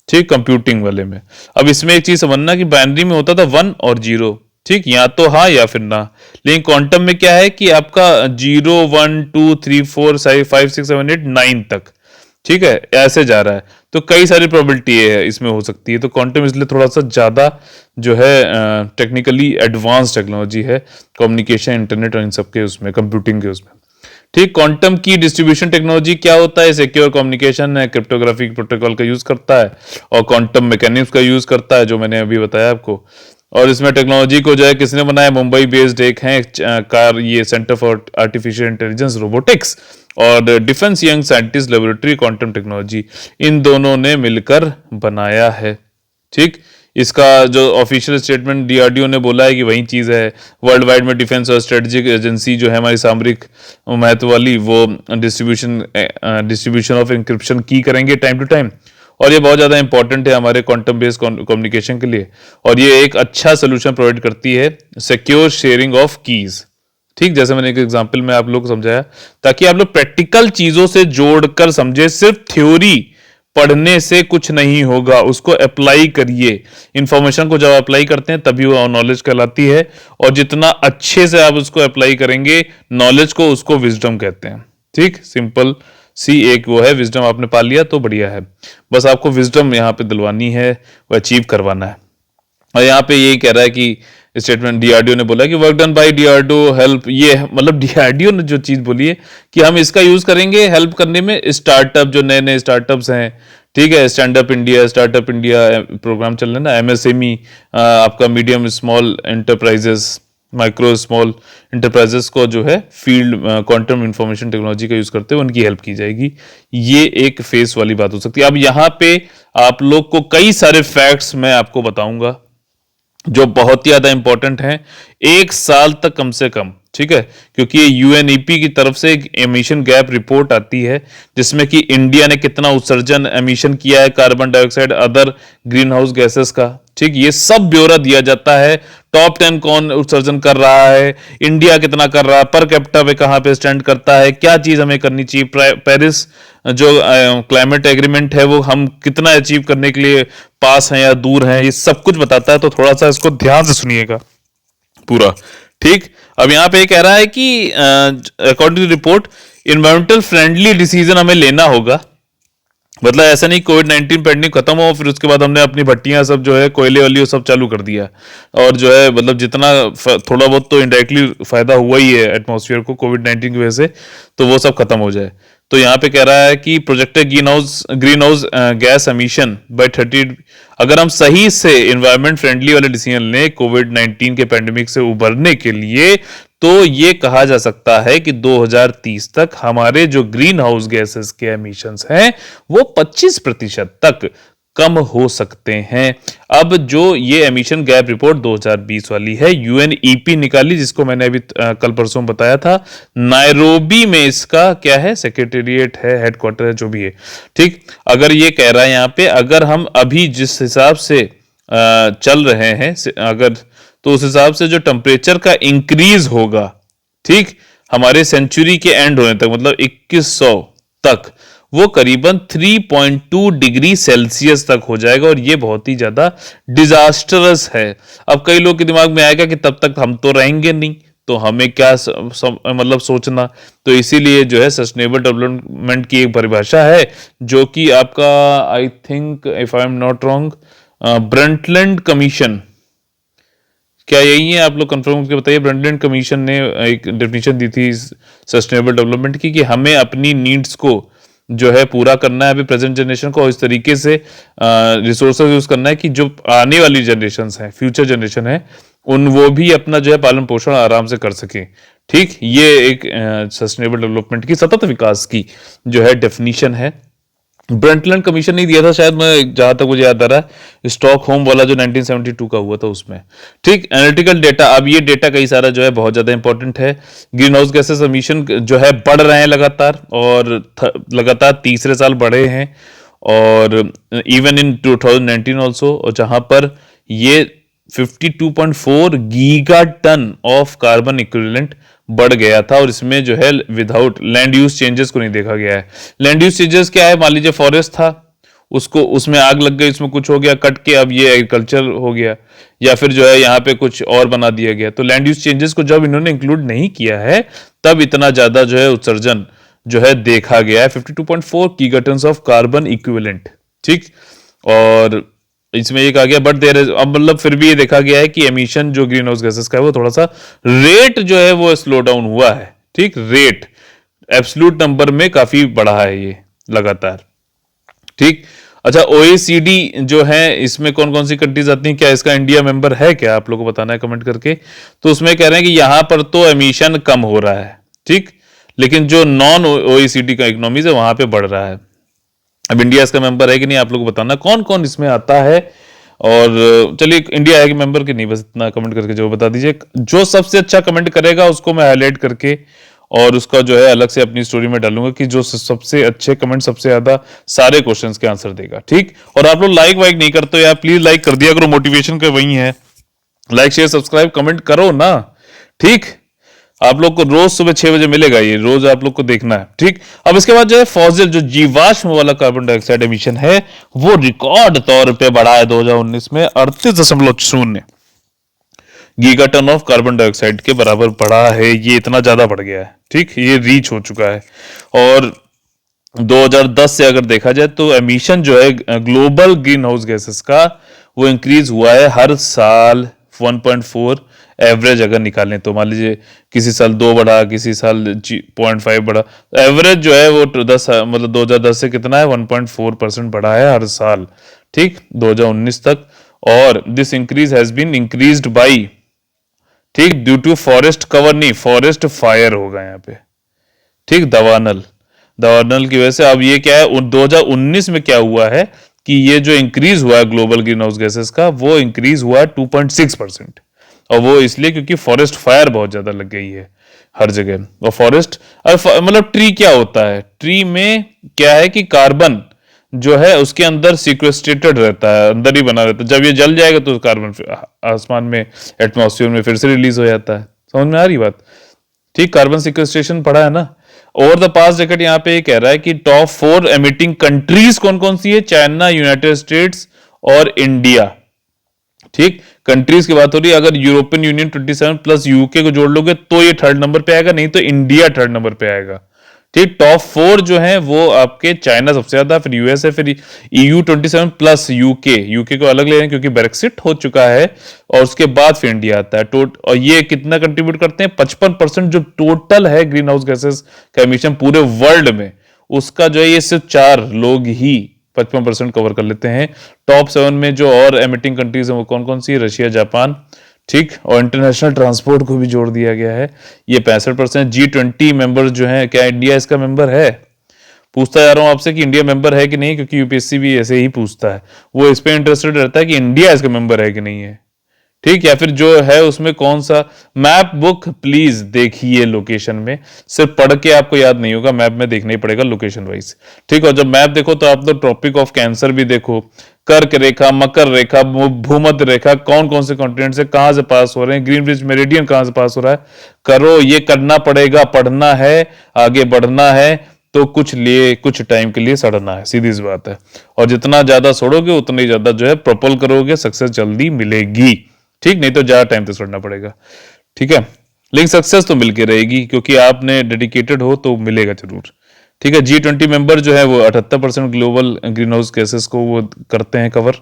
ठीक, कंप्यूटिंग वाले में। अब इसमें एक चीज समझना कि बाइनरी में होता था 1 और 0, ठीक, या तो हाँ या फिर ना। लेकिन क्वांटम में क्या है कि आपका 0 1 2 3 4 5 6 7 8 9 तक, ठीक है, ऐसे जा रहा है। तो कई सारी प्रोबेबिलिटी है इसमें हो सकती है। तो क्वांटम इसलिए थोड़ा सा ज्यादा जो है टेक्निकली एडवांस टेक्नोलॉजी है, कम्युनिकेशन, इंटरनेट और इन सब के उसमें, कंप्यूटिंग के उसमें। ठीक, क्वांटम की डिस्ट्रीब्यूशन टेक्नोलॉजी क्या होता है? सिक्योर कम्युनिकेशन है, क्रिप्टोग्राफिक प्रोटोकॉल का यूज करता है, और क्वांटम मैकेनिक्स का यूज करता है, जो मैंने अभी बताया आपको। और इसमें टेक्नोलॉजी को जो है किसने बनाया? मुंबई बेस्ड एक है कार, ये centre for artificial intelligence robotics, और defence young scientist laboratory quantum technology, इन दोनों ने मिलकर बनाया है। ठीक, इसका जो ऑफिशियल स्टेटमेंट डीआरडीओ ने बोला है कि वही चीज़ है। वर्ल्ड वाइड में डिफेंस और स्ट्रेटेजिक एजेंसी जो है हमारी सामरिक महत्व वाली, वो डिस्ट्रीब्यूशन ऑफ इंक्रिप्शन की करेंगे टाइम टू टाइम, और ये बहुत ज़्यादा इंपॉर्टेंट है हमारे क्वांटम बेस्ड कम्युनिकेशन के लिए, और ये एक अच्छा सोल्यूशन प्रोवाइड करती है सिक्योर शेयरिंग ऑफ कीज। ठीक, जैसे मैंने एक एग्जांपल में आप लोग को समझाया, ताकि आप लोग प्रैक्टिकल चीजों से जोड़कर समझे। सिर्फ थ्योरी पढ़ने से कुछ नहीं होगा, उसको अप्लाई करिए। इंफॉर्मेशन को जब अप्लाई करते हैं तभी वो नॉलेज कहलाती है, और जितना अच्छे से आप उसको अप्लाई करेंगे नॉलेज को, उसको विजडम कहते हैं। ठीक, सिंपल सी एक वो है, विजडम आपने पा लिया तो बढ़िया है। बस आपको विजडम यहाँ पे दिलवानी है, वो अचीव करवाना है। और यहाँ पे यही कह रहा है कि स्टेटमेंट डीआरडीओ ने बोला कि work done by DRDO help, ये मतलब डीआरडीओ ने जो चीज बोली है कि हम इसका यूज करेंगे हेल्प करने में स्टार्टअप, जो नए नए स्टार्टअप्स हैं। ठीक है, stand India, startup India program चल रहा है ना, एमएसएमई, आपका medium small enterprises, micro small enterprises को जो है फील्ड क्वांटम इंफॉर्मेशन टेक्नोलॉजी का यूज करते हैं, उनकी हेल्प की जाएगी। ये एक फेस वाली बात हो सकती है। अब यहाँ पे आप लोग को कई सारे फैक्ट्स मैं आपको बताऊंगा जो बहुत ही ज्यादा इंपॉर्टेंट हैं, 1 साल तक कम से कम। ठीक है, क्योंकि ये यूएनईपी की तरफ से एक एमिशन गैप रिपोर्ट आती है, जिसमें कि इंडिया ने कितना उत्सर्जन एमिशन किया है carbon dioxide, other green house gases का। ठीक, ये सब ब्यौरा दिया जाता है। टॉप 10 कौन उत्सर्जन कर रहा है, इंडिया कितना कर रहा है, पर कैपिटा पे कहां पे स्टैंड करता है, क्या चीज हमें करनी चाहिए, पेरिस जो क्लाइमेट एग्रीमेंट है वो हम कितना अचीव करने के लिए पास हैं या दूर हैं, ये सब कुछ बताता है। तो थोड़ा सा इसको ध्यान से सुनिएगा पूरा। ठीक, अब यहां पे कह रहा है कि according to report environmental friendly decision हमें लेना होगा। मतलब ऐसा नहीं कोविड-19 पेंडेमिक खत्म हो फिर उसके बाद हमने अपनी भट्टियां सब जो है कोयले वाली वो सब चालू कर दिया और जो है मतलब जितना थोड़ा बहुत तो इनडायरेक्टली फायदा हुआ ही है एटमॉस्फेयर को कोविड-19 की वजह से, तो वो सब खत्म हो जाए। तो यहाँ पे कह रहा है कि projected green house gas emission by 30, अगर हम सही से एनवायरमेंट फ्रेंडली वाले डिसीजन लें कोविड-19 के पेंडेमिक से उभरने के लिए, तो ये कहा जा सकता है कि 2030 तक हमारे जो ग्रीन हाउस गैसेस के एमिशंस हैं वो 25% तक कम हो सकते हैं। अब जो ये एमिशन गैप रिपोर्ट 2020 वाली है, यूएनईपी निकाली, जिसको मैंने अभी कल परसों बताया था। नायरोबी में इसका क्या है, सेक्रेटेरिएट है, हेडक्वार्टर है, जो भी है। ठीक, अगर ये कह रहा है यहाँ पे अगर हम अभी जिस हिसाब से चल रहे हैं अगर, तो उस हिसाब से जो टेम्परेचर का इंक्रीज होगा, ठीक, हमारे सेंचुरी के एंड होने तक मतलब 2100 तक, वो करीबन 3.2 डिग्री सेल्सियस तक हो जाएगा और ये बहुत ही ज्यादा डिजास्टरस है। अब कई लोग के दिमाग में आएगा कि तब तक हम तो रहेंगे नहीं, तो हमें क्या मतलब सोचना। तो इसीलिए जो है सस्टेनेबल डेवलपमेंट की एक परिभाषा है जो कि आपका I think if I am not wrong Brundtland commission, क्या यही है, आप लोग कंफर्म करके बताइए। ब्रंटलैंड कमीशन ने एक डेफिनेशन दी थी सस्टेनेबल डेवलपमेंट की कि हमें अपनी नीड्स को जो है पूरा करना है अभी प्रेजेंट जनरेशन को, इस तरीके से रिसोर्सेज यूज करना है कि जो आने वाली जनरेशन है, फ्यूचर जनरेशन है, उन वो भी अपना जो है पालन पोषण आराम से कर सके। ठीक, ये एक सस्टेनेबल डेवलपमेंट की, सतत विकास की जो है डेफिनेशन है। ब्रंटलैंड कमीशन नहीं दिया था शायद, मैं जहां तक मुझे याद आ रहा है स्टॉकहोम वाला जो 1972 का हुआ था उसमें। ठीक, एनालिटिकल डेटा, अब ये डेटा कई सारा जो है बहुत ज्यादा इंपॉर्टेंट है। ग्रीन हाउस गैसेस एमिशन जो है बढ़ रहे हैं लगातार और लगातार तीसरे साल बढ़े हैं और इवन इन 2019 ऑल्सो, और जहां पर ये 52.4 giga ton of carbon equivalent बढ़ गया था और इसमें जो है विदाउट लैंड यूज चेंजेस को नहीं देखा गया है। लैंड यूज चेंजेस क्या है, मान लीजिए फॉरेस्ट था, उसको उसमें आग लग गई, उसमें कुछ हो गया कट के, अब ये एग्रीकल्चर हो गया, या फिर जो है यहाँ पे कुछ और बना दिया गया। तो लैंड यूज चेंजेस को जब इन्होंने इंक्लूड नहीं किया है तब इतना ज्यादा जो है उत्सर्जन जो है देखा गया है, 52.4 गीगाटन्स ऑफ कार्बन इक्विवेलेंट। ठीक, और इसमें एक आ गया बट देयर इज, अब मतलब फिर भी ये देखा गया है कि एमिशन जो ग्रीन हाउस गैसेस का है वो थोड़ा सा रेट जो है वो स्लो डाउन हुआ है। ठीक, रेट एब्सोल्यूट नंबर में काफी बढ़ा है ये लगातार। ठीक, अच्छा, ओईसीडी जो है इसमें कौन कौन सी कंट्रीज आती हैं, क्या इसका इंडिया मेंबर है क्या, आप लोगों को बताना है कमेंट करके। तो उसमें कह रहे हैं कि यहां पर तो एमिशन कम हो रहा है, ठीक, लेकिन जो नॉन ओईसीडी का इकोनॉमीज है वहां पे बढ़ रहा है। अब इंडिया इसका मेंबर है कि नहीं, आप लोग को बताना कौन कौन इसमें आता है। और चलिए इंडिया है कि मेंबर कि नहीं, बस इतना कमेंट करके जो बता दीजिए। जो सबसे अच्छा कमेंट करेगा उसको मैं हाईलाइट करके और उसका जो है अलग से अपनी स्टोरी में डालूंगा कि जो सबसे अच्छे कमेंट सबसे ज्यादा सारे क्वेश्चंस के आंसर देगा। ठीक, और आप लोग लाइक वाइक नहीं करते यार, प्लीज लाइक कर दिया करो, मोटिवेशन का वही है, लाइक शेयर सब्सक्राइब कमेंट करो ना। ठीक, आप लोग को रोज सुबह 6 बजे मिलेगा, ये रोज आप लोग को देखना है। ठीक, अब इसके बाद जो है फॉसिल जो जीवाश्म वाला कार्बन डाइऑक्साइड एमिशन है वो रिकॉर्ड तौर पे बढ़ा है 2019 में 38.0 गीगाटन ऑफ कार्बन डाइऑक्साइड के बराबर बढ़ा है। ये इतना ज्यादा बढ़ गया है, ठीक, ये रीच हो चुका है। और 2010 से अगर देखा जाए तो एमिशन जो है ग्लोबल ग्रीन हाउस गैसेस का वो इंक्रीज हुआ है हर साल 1.4 एवरेज अगर निकालें तो। मान लीजिए किसी साल 2 बढ़ा, किसी साल 0.5 बढ़ा, एवरेज जो है वो 10 मतलब 2010 से कितना है 1.4% बढ़ा है हर साल। ठीक, 2019 तक। और this increase has been increased by, ठीक, ड्यू टू फॉरेस्ट कवर, नहीं फॉरेस्ट फायर होगा यहाँ पे। ठीक, दवानल की वजह से। अब ये क्या है 2019 में क्या हुआ है कि ये जो इंक्रीज हुआ है ग्लोबल ग्रीन हाउस गैसेस का वो इंक्रीज हुआ है 2.6%। और वो इसलिए क्योंकि फॉरेस्ट फायर बहुत ज्यादा लग गई है हर जगह। और फॉरेस्ट मतलब ट्री क्या होता है, ट्री में क्या है कि कार्बन जो है उसके अंदर सिक्वेस्ट्रेटेड रहता है, अंदर ही बना रहता है। जब ये जल जाएगा तो कार्बन आसमान में, एटमॉस्फेयर में फिर से रिलीज हो जाता है। समझ में आ रही बात? ठीक, कार्बन सिक्वेस्ट्रेशन पढ़ा है ना। ओवर द पास्ट डेकेड यहाँ पे ये कह रहा है कि टॉप 4 एमिटिंग कंट्रीज कौन कौन सी है? चाइना, यूनाइटेड स्टेट्स और इंडिया। ठीक, कंट्रीज की बात हो रही है। अगर यूरोपियन यूनियन 27 प्लस यूके को जोड़ लोगे तो ये थर्ड नंबर पे आएगा, नहीं तो इंडिया थर्ड नंबर पे आएगा। ठीक, टॉप 4 जो है वो आपके चाइना सबसे ज्यादा, फिर यूएसए, फिर ईयू 27 प्लस यूके को अलग ले रहे हैं क्योंकि ब्रेक्सिट हो चुका है, और उसके बाद फिर इंडिया आता है। और ये कितना कंट्रीब्यूट करते हैं? 55% जो टोटल है ग्रीन हाउस गैसेस का एमिशन पूरे वर्ल्ड में, उसका जो है ये सिर्फ 4 लोग ही 55% कवर कर लेते हैं। टॉप 7 में जो और एमिटिंग कंट्रीज हैं वो कौन कौन सी? Russia, Japan. ठीक, और इंटरनेशनल ट्रांसपोर्ट को भी जोड़ दिया गया है। ये 65%। G20 मेंबर जो है, क्या इंडिया इसका मेंबर है? पूछता जा रहा हूं आपसे कि इंडिया मेंबर है कि नहीं, क्योंकि यूपीएससी भी ऐसे ही पूछता है। वो इस पे इंटरेस्टेड रहता है कि इंडिया इसका मेंबर है कि नहीं है। ठीक, या फिर जो है उसमें कौन सा मैप बुक प्लीज देखिए लोकेशन में, सिर्फ पढ़ के आपको याद नहीं होगा, मैप में देखना ही पड़ेगा लोकेशन वाइज। ठीक, और जब मैप देखो तो आप तो ट्रॉपिक ऑफ कैंसर भी देखो, कर्क रेखा, मकर रेखा, भूमध्य रेखा, कौन कौन से कॉन्टिनेंट से कहां से पास हो रहे हैं, ग्रीनविच मेरिडियन कहां से पास हो रहा है, करो। ये करना पड़ेगा, पढ़ना है, आगे बढ़ना है, तो कुछ टाइम के लिए सड़ना है, सीधी सी बात है। और जितना ज्यादा सड़ोगे उतना ही ज्यादा जो है प्रपोल करोगे, सक्सेस जल्दी मिलेगी। ठीक, नहीं तो ज्यादा टाइम तक सड़ना पड़ेगा। ठीक है, लेकिन सक्सेस तो मिलके रहेगी क्योंकि आपने डेडिकेटेड हो तो मिलेगा जरूर। ठीक है, G20 मेंबर जो है वो 78% ग्लोबल ग्रीन हाउस गैसेस को वो करते हैं कवर।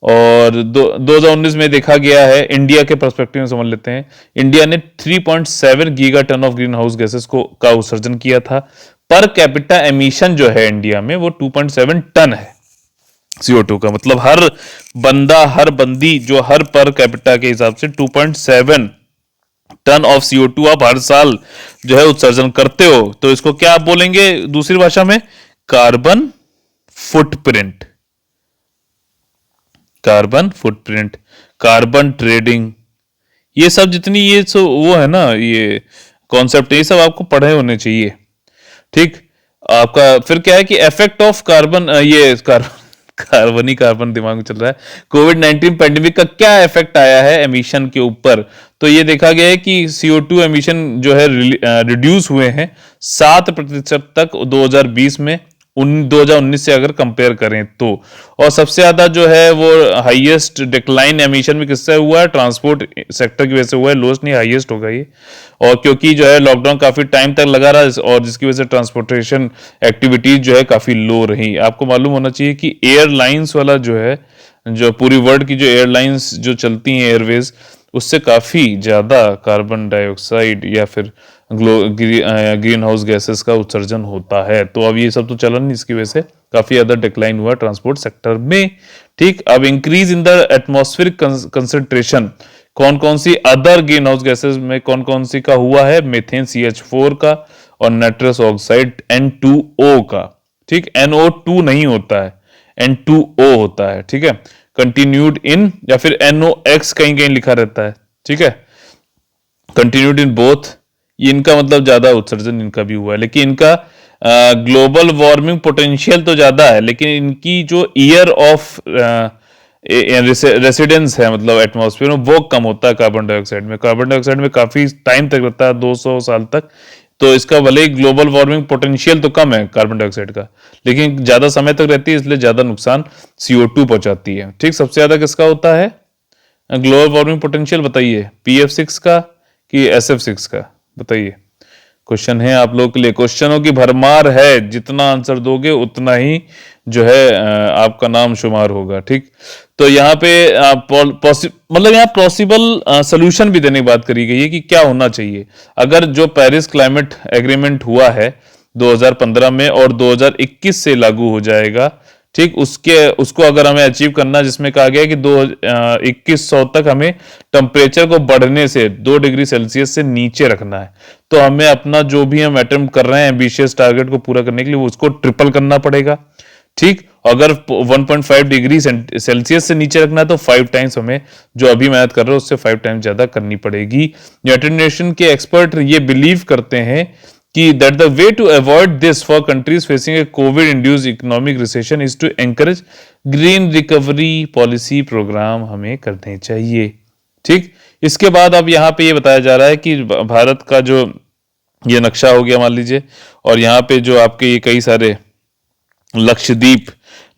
और 2019 में देखा गया है, इंडिया के पर्सपेक्टिव में समझ लेते हैं, इंडिया ने 3.7 giga ton of greenhouse gases का उत्सर्जन किया था। पर कैपिटा एमिशन जो है इंडिया में वो 2.7 टन है CO2 का। मतलब हर बंदा, हर बंदी जो हर पर कैपिटा के हिसाब से 2.7 टन ऑफ CO2 आप हर साल जो है उत्सर्जन करते हो। तो इसको क्या आप बोलेंगे दूसरी भाषा में? Carbon footprint. Carbon footprint, carbon trading, ये सब जितनी ये वो है ना, ये कॉन्सेप्ट, ये सब आपको पढ़े होने चाहिए। ठीक, आपका फिर क्या है कि इफेक्ट ऑफ कार्बन, ये कार्बन दिमाग में चल रहा है। कोविड-19 पैंडेमिक का क्या इफेक्ट आया है एमिशन के ऊपर? तो ये देखा गया है कि CO2 एमिशन जो है रिड्यूस हुए हैं 7% तक 2020 में 2019 से अगर कंपेयर करें तो। और सबसे ज्यादा जो है वो हाईएस्ट डिक्लाइन एमिशन में किससे हुआ है? ट्रांसपोर्ट सेक्टर की वजह से हुआ है। लोएस्ट नहीं, हाईएस्ट होगा ये। और क्योंकि जो है लॉकडाउन काफी टाइम तक लगा रहा और जिसकी वजह से ट्रांसपोर्टेशन एक्टिविटीज जो है काफी लो रही। आपको मालूम होना चाहिए कि एयरलाइंस वाला जो है, जो पूरी वर्ल्ड की जो एयरलाइंस जो चलती हैं एयरवेज, उससे काफी ज्यादा कार्बन डाइऑक्साइड या फिर ग्रीन हाउस गैसेस का उत्सर्जन होता है। तो अब ये सब तो चलन नहीं, इसकी वजह से काफी ज्यादा डिक्लाइन हुआ ट्रांसपोर्ट सेक्टर में। ठीक, अब increase in the atmospheric concentration कौन कौन सी अदर ग्रीन हाउस गैसेस में कौन कौन सी का हुआ है? मीथेन CH4 का और नाइट्रस ऑक्साइड N2O का। ठीक, NO2 नहीं होता है, N2O होता है। ठीक है, कंटिन्यूड इन, या फिर NOx कहीं कहीं लिखा रहता है। ठीक है, कंटिन्यूड इन बोथ, इनका मतलब ज्यादा उत्सर्जन इनका भी हुआ है, लेकिन इनका ग्लोबल वार्मिंग पोटेंशियल तो ज्यादा है, लेकिन इनकी जो ईयर ऑफ रेसिडेंस है, मतलब एटमॉस्फेयर में, वो कम होता है कार्बन डाइऑक्साइड में। कार्बन डाइऑक्साइड में काफी टाइम तक रहता है, 200 साल तक। तो इसका भले ही ग्लोबल वार्मिंग पोटेंशियल तो कम है कार्बन डाइऑक्साइड का, लेकिन ज्यादा समय तक रहती है, इसलिए ज्यादा नुकसान CO2 पहुंचाती है। ठीक, सबसे ज्यादा किसका होता है ग्लोबल वार्मिंग पोटेंशियल? बताइए, PF6 का कि SF6 का? बताइए। क्वेश्चन है आप लोगों के लिए, क्वेश्चनों की भरमार है, जितना आंसर दोगे उतना ही जो है आपका नाम शुमार होगा। ठीक, तो यहाँ पे मतलब यहाँ पॉसिबल सोल्यूशन भी देने की बात करी गई है कि क्या होना चाहिए अगर जो पेरिस क्लाइमेट एग्रीमेंट हुआ है 2015 में और 2021 से लागू हो जाएगा। ठीक, उसको अगर हमें अचीव करना, जिसमें कहा गया है कि 2100 तक हमें टेम्परेचर को बढ़ने से 2 डिग्री सेल्सियस से नीचे रखना है, तो हमें अपना जो भी हम अटेम्प्ट कर रहे हैं एम्बिशियस टारगेट को पूरा करने के लिए, उसको ट्रिपल करना पड़ेगा। ठीक, अगर 1.5 डिग्री सेल्सियस से नीचे रखना है तो 5 टाइम्स हमें जो अभी मेहनत कर रहे हो उससे 5 टाइम्स ज्यादा करनी पड़ेगी। यूनाइटेड नेशन के एक्सपर्ट ये बिलीव करते हैं कि that the way to avoid this for countries facing a COVID induced economic recession is to encourage green recovery policy program हमें करने चाहिए। ठीक, इसके बाद अब यहाँ पे ये बताया जा रहा है कि भारत का जो ये नक्शा हो गया मान लीजिए, और यहाँ पे जो आपके ये कई सारे लक्षद्वीप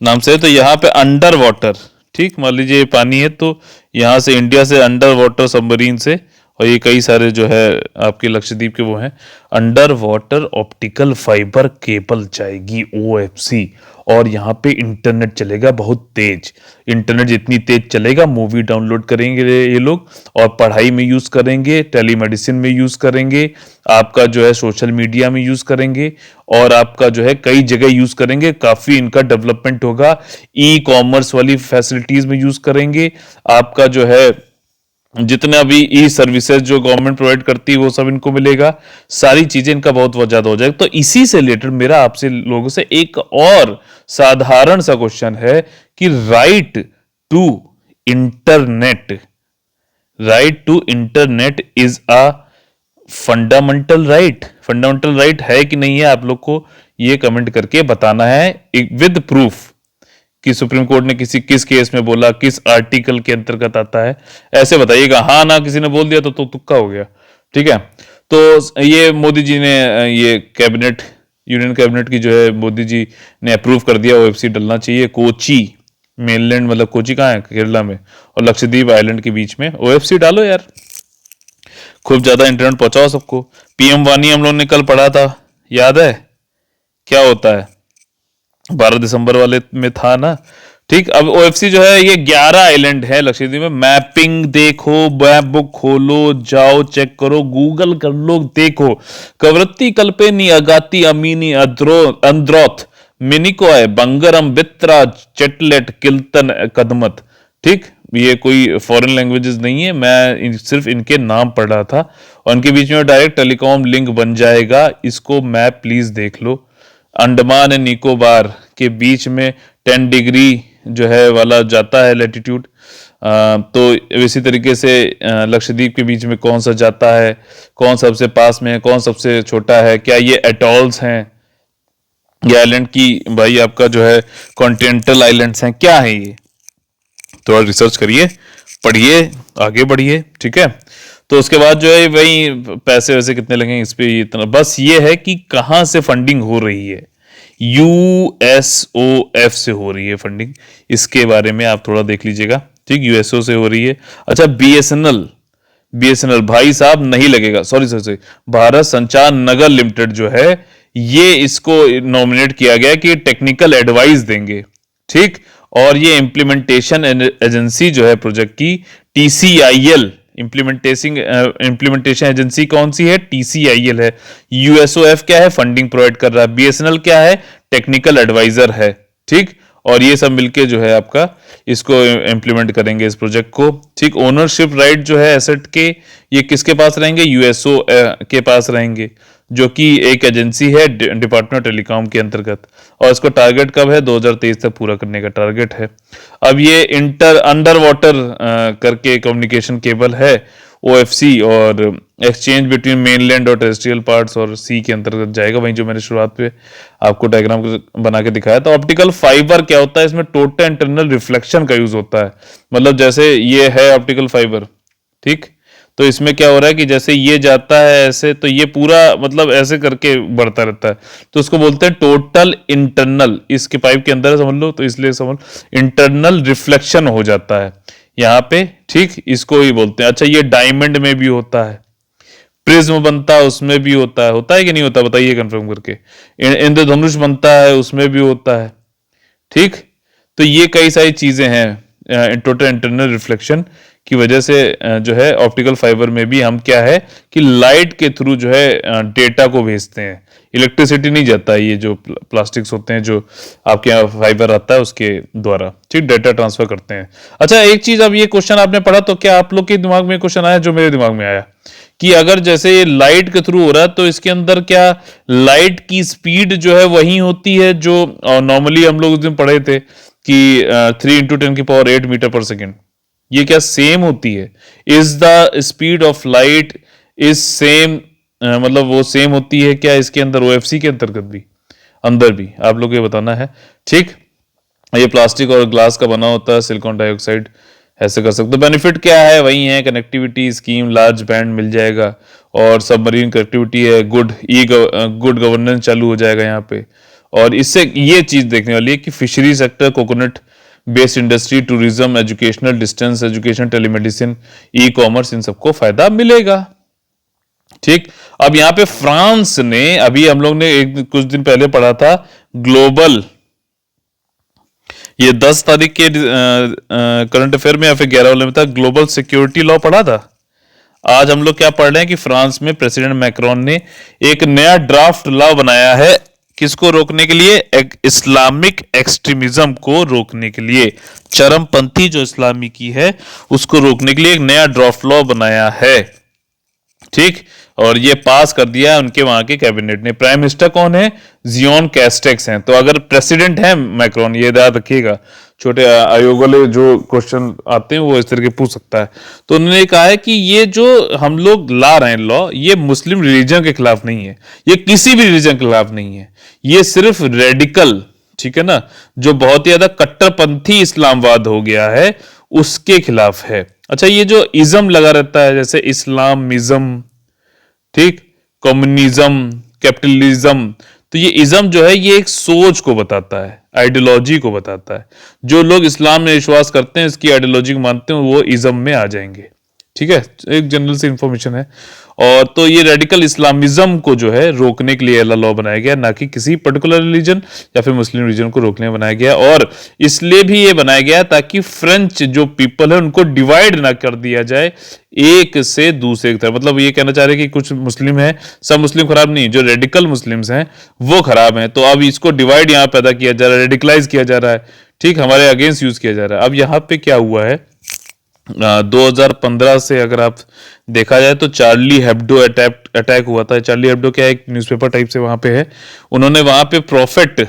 नाम से है, तो यहाँ पे अंडर वाटर, ठीक, मान लीजिए ये पानी है, तो यहाँ से इंडिया से अंडर वाटर सबमरीन से, और ये कई सारे जो है आपके लक्षद्वीप के वो हैं, under water optical fibre cable जाएगी ओएफसी, और यहाँ पे इंटरनेट चलेगा बहुत तेज। इंटरनेट जितनी तेज चलेगा, मूवी डाउनलोड करेंगे ये लोग, और पढ़ाई में यूज करेंगे, टेलीमेडिसिन में यूज करेंगे, आपका जो है सोशल मीडिया में यूज करेंगे, और आपका जो है कई जगह यूज करेंगे, काफी इनका डेवलपमेंट होगा। ई कॉमर्स वाली फैसिलिटीज में यूज करेंगे, आपका जो है जितने अभी ई सर्विसेज जो गवर्नमेंट प्रोवाइड करती है वो सब इनको मिलेगा, सारी चीजें इनका बहुत ज्यादा हो जाएगा। तो इसी से रिलेटेड मेरा आपसे लोगों से एक और साधारण सा क्वेश्चन है कि right to internet, right to internet is a fundamental right है कि नहीं है, आप लोग को ये कमेंट करके बताना है विद प्रूफ कि सुप्रीम कोर्ट ने किस केस में बोला, किस आर्टिकल के अंतर्गत आता है, ऐसे बताइएगा। हाँ ना किसी ने बोल दिया तो तुक्का हो गया। ठीक है, तो ये मोदी जी ने ये कैबिनेट, यूनियन कैबिनेट की जो है मोदी जी ने अप्रूव कर दिया, ओएफसी डलना चाहिए कोची मेनलैंड, मतलब कोची कहाँ है, केरला में, और लक्षद्वीप आइलैंड के बीच में ओएफसी डालो यार, खूब ज्यादा इंटरनेट पहुंचाओ सबको। पीएम वानी हम लोगों ने कल पढ़ा था, याद है क्या होता है, 12 दिसंबर वाले में था ना। ठीक, अब ओएफसी जो है ये 11 आइलैंड है लक्षद्वीप में। मैपिंग देखो, मैप बुक खोलो, जाओ चेक करो, गूगल कर लो, देखो, कवरत्ती, कल्पेनी, अगाती, अमीनी, अंद्रोथ, मिनिकॉय, बंगरम, बित्रा, चेटलेट, किल्तन, कदमत। ठीक, ये कोई फॉरेन लैंग्वेजेस नहीं है, मैं सिर्फ इनके नाम पढ़ रहा था, और इनके बीच में डायरेक्ट टेलीकॉम लिंक बन जाएगा, इसको मैप प्लीज देख लो। अंडमान एंड निकोबार के बीच में 10 डिग्री जो है वाला जाता है लैटिट्यूड, तो इसी तरीके से लक्षद्वीप के बीच में कौन सा जाता है, कौन सबसे पास में है, कौन सबसे छोटा है, क्या ये एटॉल्स हैं, ये आइलैंड की भाई आपका जो है कॉन्टिनेंटल आइलैंड्स हैं, क्या है ये, थोड़ा रिसर्च करिए, पढ़िए, आगे बढ़िए। ठीक है, तो उसके बाद जो है वही पैसे वैसे कितने लगेंगे इस पे इतना, बस ये है कि कहां से फंडिंग हो रही है, यूएसओएफ से हो रही है फंडिंग, इसके बारे में आप थोड़ा देख लीजिएगा। ठीक, यूएसओ से हो रही है। अच्छा, बीएसएनएल भाई साहब नहीं लगेगा, सॉरी, भारत संचार नगर लिमिटेड जो है ये इसको नॉमिनेट किया गया कि टेक्निकल एडवाइस देंगे। ठीक, और ये इंप्लीमेंटेशन एजेंसी जो है प्रोजेक्ट की, टीसीआईएल, इंप्लीमेंटेशन एजेंसी कौन सी है, टीसीआईएल है। यूएसओएफ क्या है, फंडिंग प्रोवाइड कर रहा है। बीएसएनएल क्या है, टेक्निकल एडवाइजर है। ठीक, और ये सब मिलके जो है आपका इसको इंप्लीमेंट करेंगे इस प्रोजेक्ट को। ठीक, ओनरशिप राइट जो है एसेट के, ये किसके पास रहेंगे, यूएसओ के पास रहेंगे, जो कि एक एजेंसी है डिपार्टमेंट टेलीकॉम के अंतर्गत, और इसको टारगेट कब है, 2023 तक पूरा करने का टारगेट है। अब ये अंडर वाटर करके कम्युनिकेशन केबल है ओएफसी, और एक्सचेंज बिटवीन मेनलैंड और टेरेस्ट्रियल पार्ट्स और सी के अंतर्गत जाएगा, वहीं जो मैंने शुरुआत पे आपको डायग्राम बना के दिखाया था। ऑप्टिकल फाइबर क्या होता है, इसमें टोटल इंटरनल रिफ्लेक्शन का यूज होता है, मतलब जैसे ये है ऑप्टिकल फाइबर, ठीक, तो इसमें क्या हो रहा है कि जैसे ये जाता है ऐसे, तो ये पूरा मतलब ऐसे करके बढ़ता रहता है, तो उसको बोलते हैं टोटल इंटरनल, इसके पाइप के अंदर समझ लो, तो इसलिए समझ इंटरनल रिफ्लेक्शन हो जाता है यहाँ पे। ठीक, इसको ही बोलते हैं। अच्छा, ये डायमंड में भी होता है, प्रिज्म बनता है उसमें भी होता है कि नहीं होता, बताइए कंफर्म करके। इंद्रधनुष बनता है उसमें भी होता है। ठीक, तो ये कई सारी चीजें हैं टोटल इंटरनल रिफ्लेक्शन की वजह से जो है ऑप्टिकल फाइबर में भी हम क्या है कि लाइट के थ्रू जो है डेटा को भेजते हैं, इलेक्ट्रिसिटी नहीं जाता है, ये जो प्लास्टिक्स होते हैं जो आपके यहाँ फाइबर आता है उसके द्वारा, ठीक, डेटा ट्रांसफर करते हैं। अच्छा, एक चीज, अब ये क्वेश्चन आपने पढ़ा तो क्या आप लोग के दिमाग में क्वेश्चन आया जो मेरे दिमाग में आया कि अगर जैसे ये लाइट के थ्रू हो रहा है तो इसके अंदर क्या लाइट की स्पीड जो है वही होती है जो नॉर्मली हम लोग उस दिन पढ़े थे कि 3 × 10⁸ मीटर पर सेकेंड, ये क्या सेम होती है? Is the speed of light is same मतलब वो सेम होती है क्या इसके अंदर, ओएफसी के अंतर्गत भी, अंदर भी, आप लोग को ये बताना है। ठीक, ये प्लास्टिक और ग्लास का बना होता है, सिलिकॉन डाइऑक्साइड, ऐसे कर सकते हो। बेनिफिट क्या है, वही है, कनेक्टिविटी स्कीम, लार्ज बैंड मिल जाएगा, और सबमरीन कनेक्टिविटी है, गुड गवर्नेंस चालू हो जाएगा यहाँ पे। और इससे ये चीज देखने वाली है कि fishery sector, coconut based industry, tourism, educational, distance education, telemedicine, e commerce, इन सबको फायदा मिलेगा। ठीक, अब यहाँ पे फ्रांस ने, अभी हम लोग ने कुछ दिन पहले पढ़ा था ग्लोबल, ये 10 तारीख के करंट अफेयर में या फिर 11 वाले में था, ग्लोबल सिक्योरिटी लॉ पढ़ा था। आज हम लोग क्या पढ़ रहे हैं कि फ्रांस में प्रेसिडेंट मैक्रोन ने एक नया ड्राफ्ट लॉ बनाया है, किसको रोकने के लिए, इस्लामिक एक्सट्रीमिज्म को रोकने के लिए, चरमपंथी जो इस्लामी की है उसको रोकने के लिए एक नया ड्राफ्ट लॉ बनाया है। ठीक, और ये पास कर दिया उनके वहां के कैबिनेट ने। प्राइम मिनिस्टर कौन है, जियोन कैस्टेक्स हैं। तो अगर प्रेसिडेंट है मैक्रोन, ये याद रखिएगा, छोटे आयोग वाले जो क्वेश्चन आते हैं वो इस तरह के पूछ सकता है। तो उन्होंने कहा है कि ये जो हम लोग ला रहे हैं लॉ, ये मुस्लिम रिलीजन के खिलाफ नहीं है, ये किसी भी रिलीजन के खिलाफ नहीं है, ये सिर्फ रेडिकल, ठीक है ना, जो बहुत ही ज्यादा कट्टरपंथी इस्लामवाद हो गया है उसके खिलाफ है। अच्छा, ये जो इज्म लगा रहता है, जैसे इस्लामिज्म, ठीक, कम्युनिज्म, कैपिटलिज्म, तो ये इज्म जो है ये एक सोच को बताता है, आइडियोलॉजी को बताता है। जो लोग इस्लाम में विश्वास करते हैं, इसकी आइडियोलॉजी को मानते हैं, वो इज्म में आ जाएंगे। ठीक है, एक जनरल सी इंफॉर्मेशन है। और तो ये रेडिकल इस्लामिज्म को जो है रोकने के लिए लॉ बनाया गया, ना कि किसी पर्टिकुलर रिलीजन या फिर मुस्लिम रिलीजन को रोकने में बनाया गया। और इसलिए भी ये बनाया गया ताकि फ्रेंच जो पीपल है उनको डिवाइड ना कर दिया जाए एक से दूसरे की तरफ। मतलब ये कहना चाह रहे हैं कि कुछ मुस्लिम है, सब मुस्लिम खराब नहीं, जो रेडिकल मुस्लिम्स हैं वो खराब हैं। तो अब इसको डिवाइड यहाँ पैदा किया जा रहा है, रेडिकलाइज किया जा रहा है, ठीक, हमारे अगेंस्ट यूज किया जा रहा है। अब यहाँ पे क्या हुआ है, 2015 से अगर आप देखा जाए तो चार्ली हेब्डो अटैक हुआ था। चार्ली हेब्डो क्या है, एक न्यूज़पेपर टाइप से वहां पे है, उन्होंने वहां पे प्रोफेट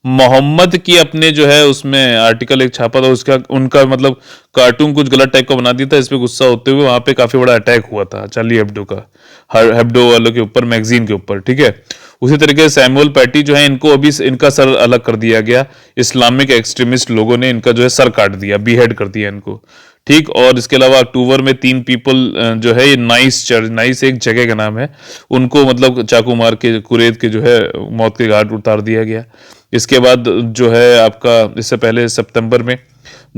मोहम्मद की अपने जो है उसमें आर्टिकल एक छापा था, उसका उनका मतलब कार्टून कुछ गलत टाइप का बना दिया था। इस पे गुस्सा होते हुए वहां पे काफी बड़ा अटैक हुआ था चार्ली हेब्डो का, हेब्डो वालों के ऊपर, मैगजीन के ऊपर। ठीक है, उसी तरीके से सैमुअल पैटी जो है, इनको अभी इनका सर अलग कर दिया गया, इस्लामिक एक्सट्रीमिस्ट लोगों ने इनका जो है सर काट दिया, बीहेड कर दिया इनको। ठीक, और इसके अलावा अक्टूबर में 3 पीपल जो है, ये नाइस चर्च, नाइस एक जगह का नाम है, उनको मतलब चाकू मार के कुरेद के जो है मौत के घाट उतार दिया गया। इसके बाद जो है आपका, इससे पहले सितंबर में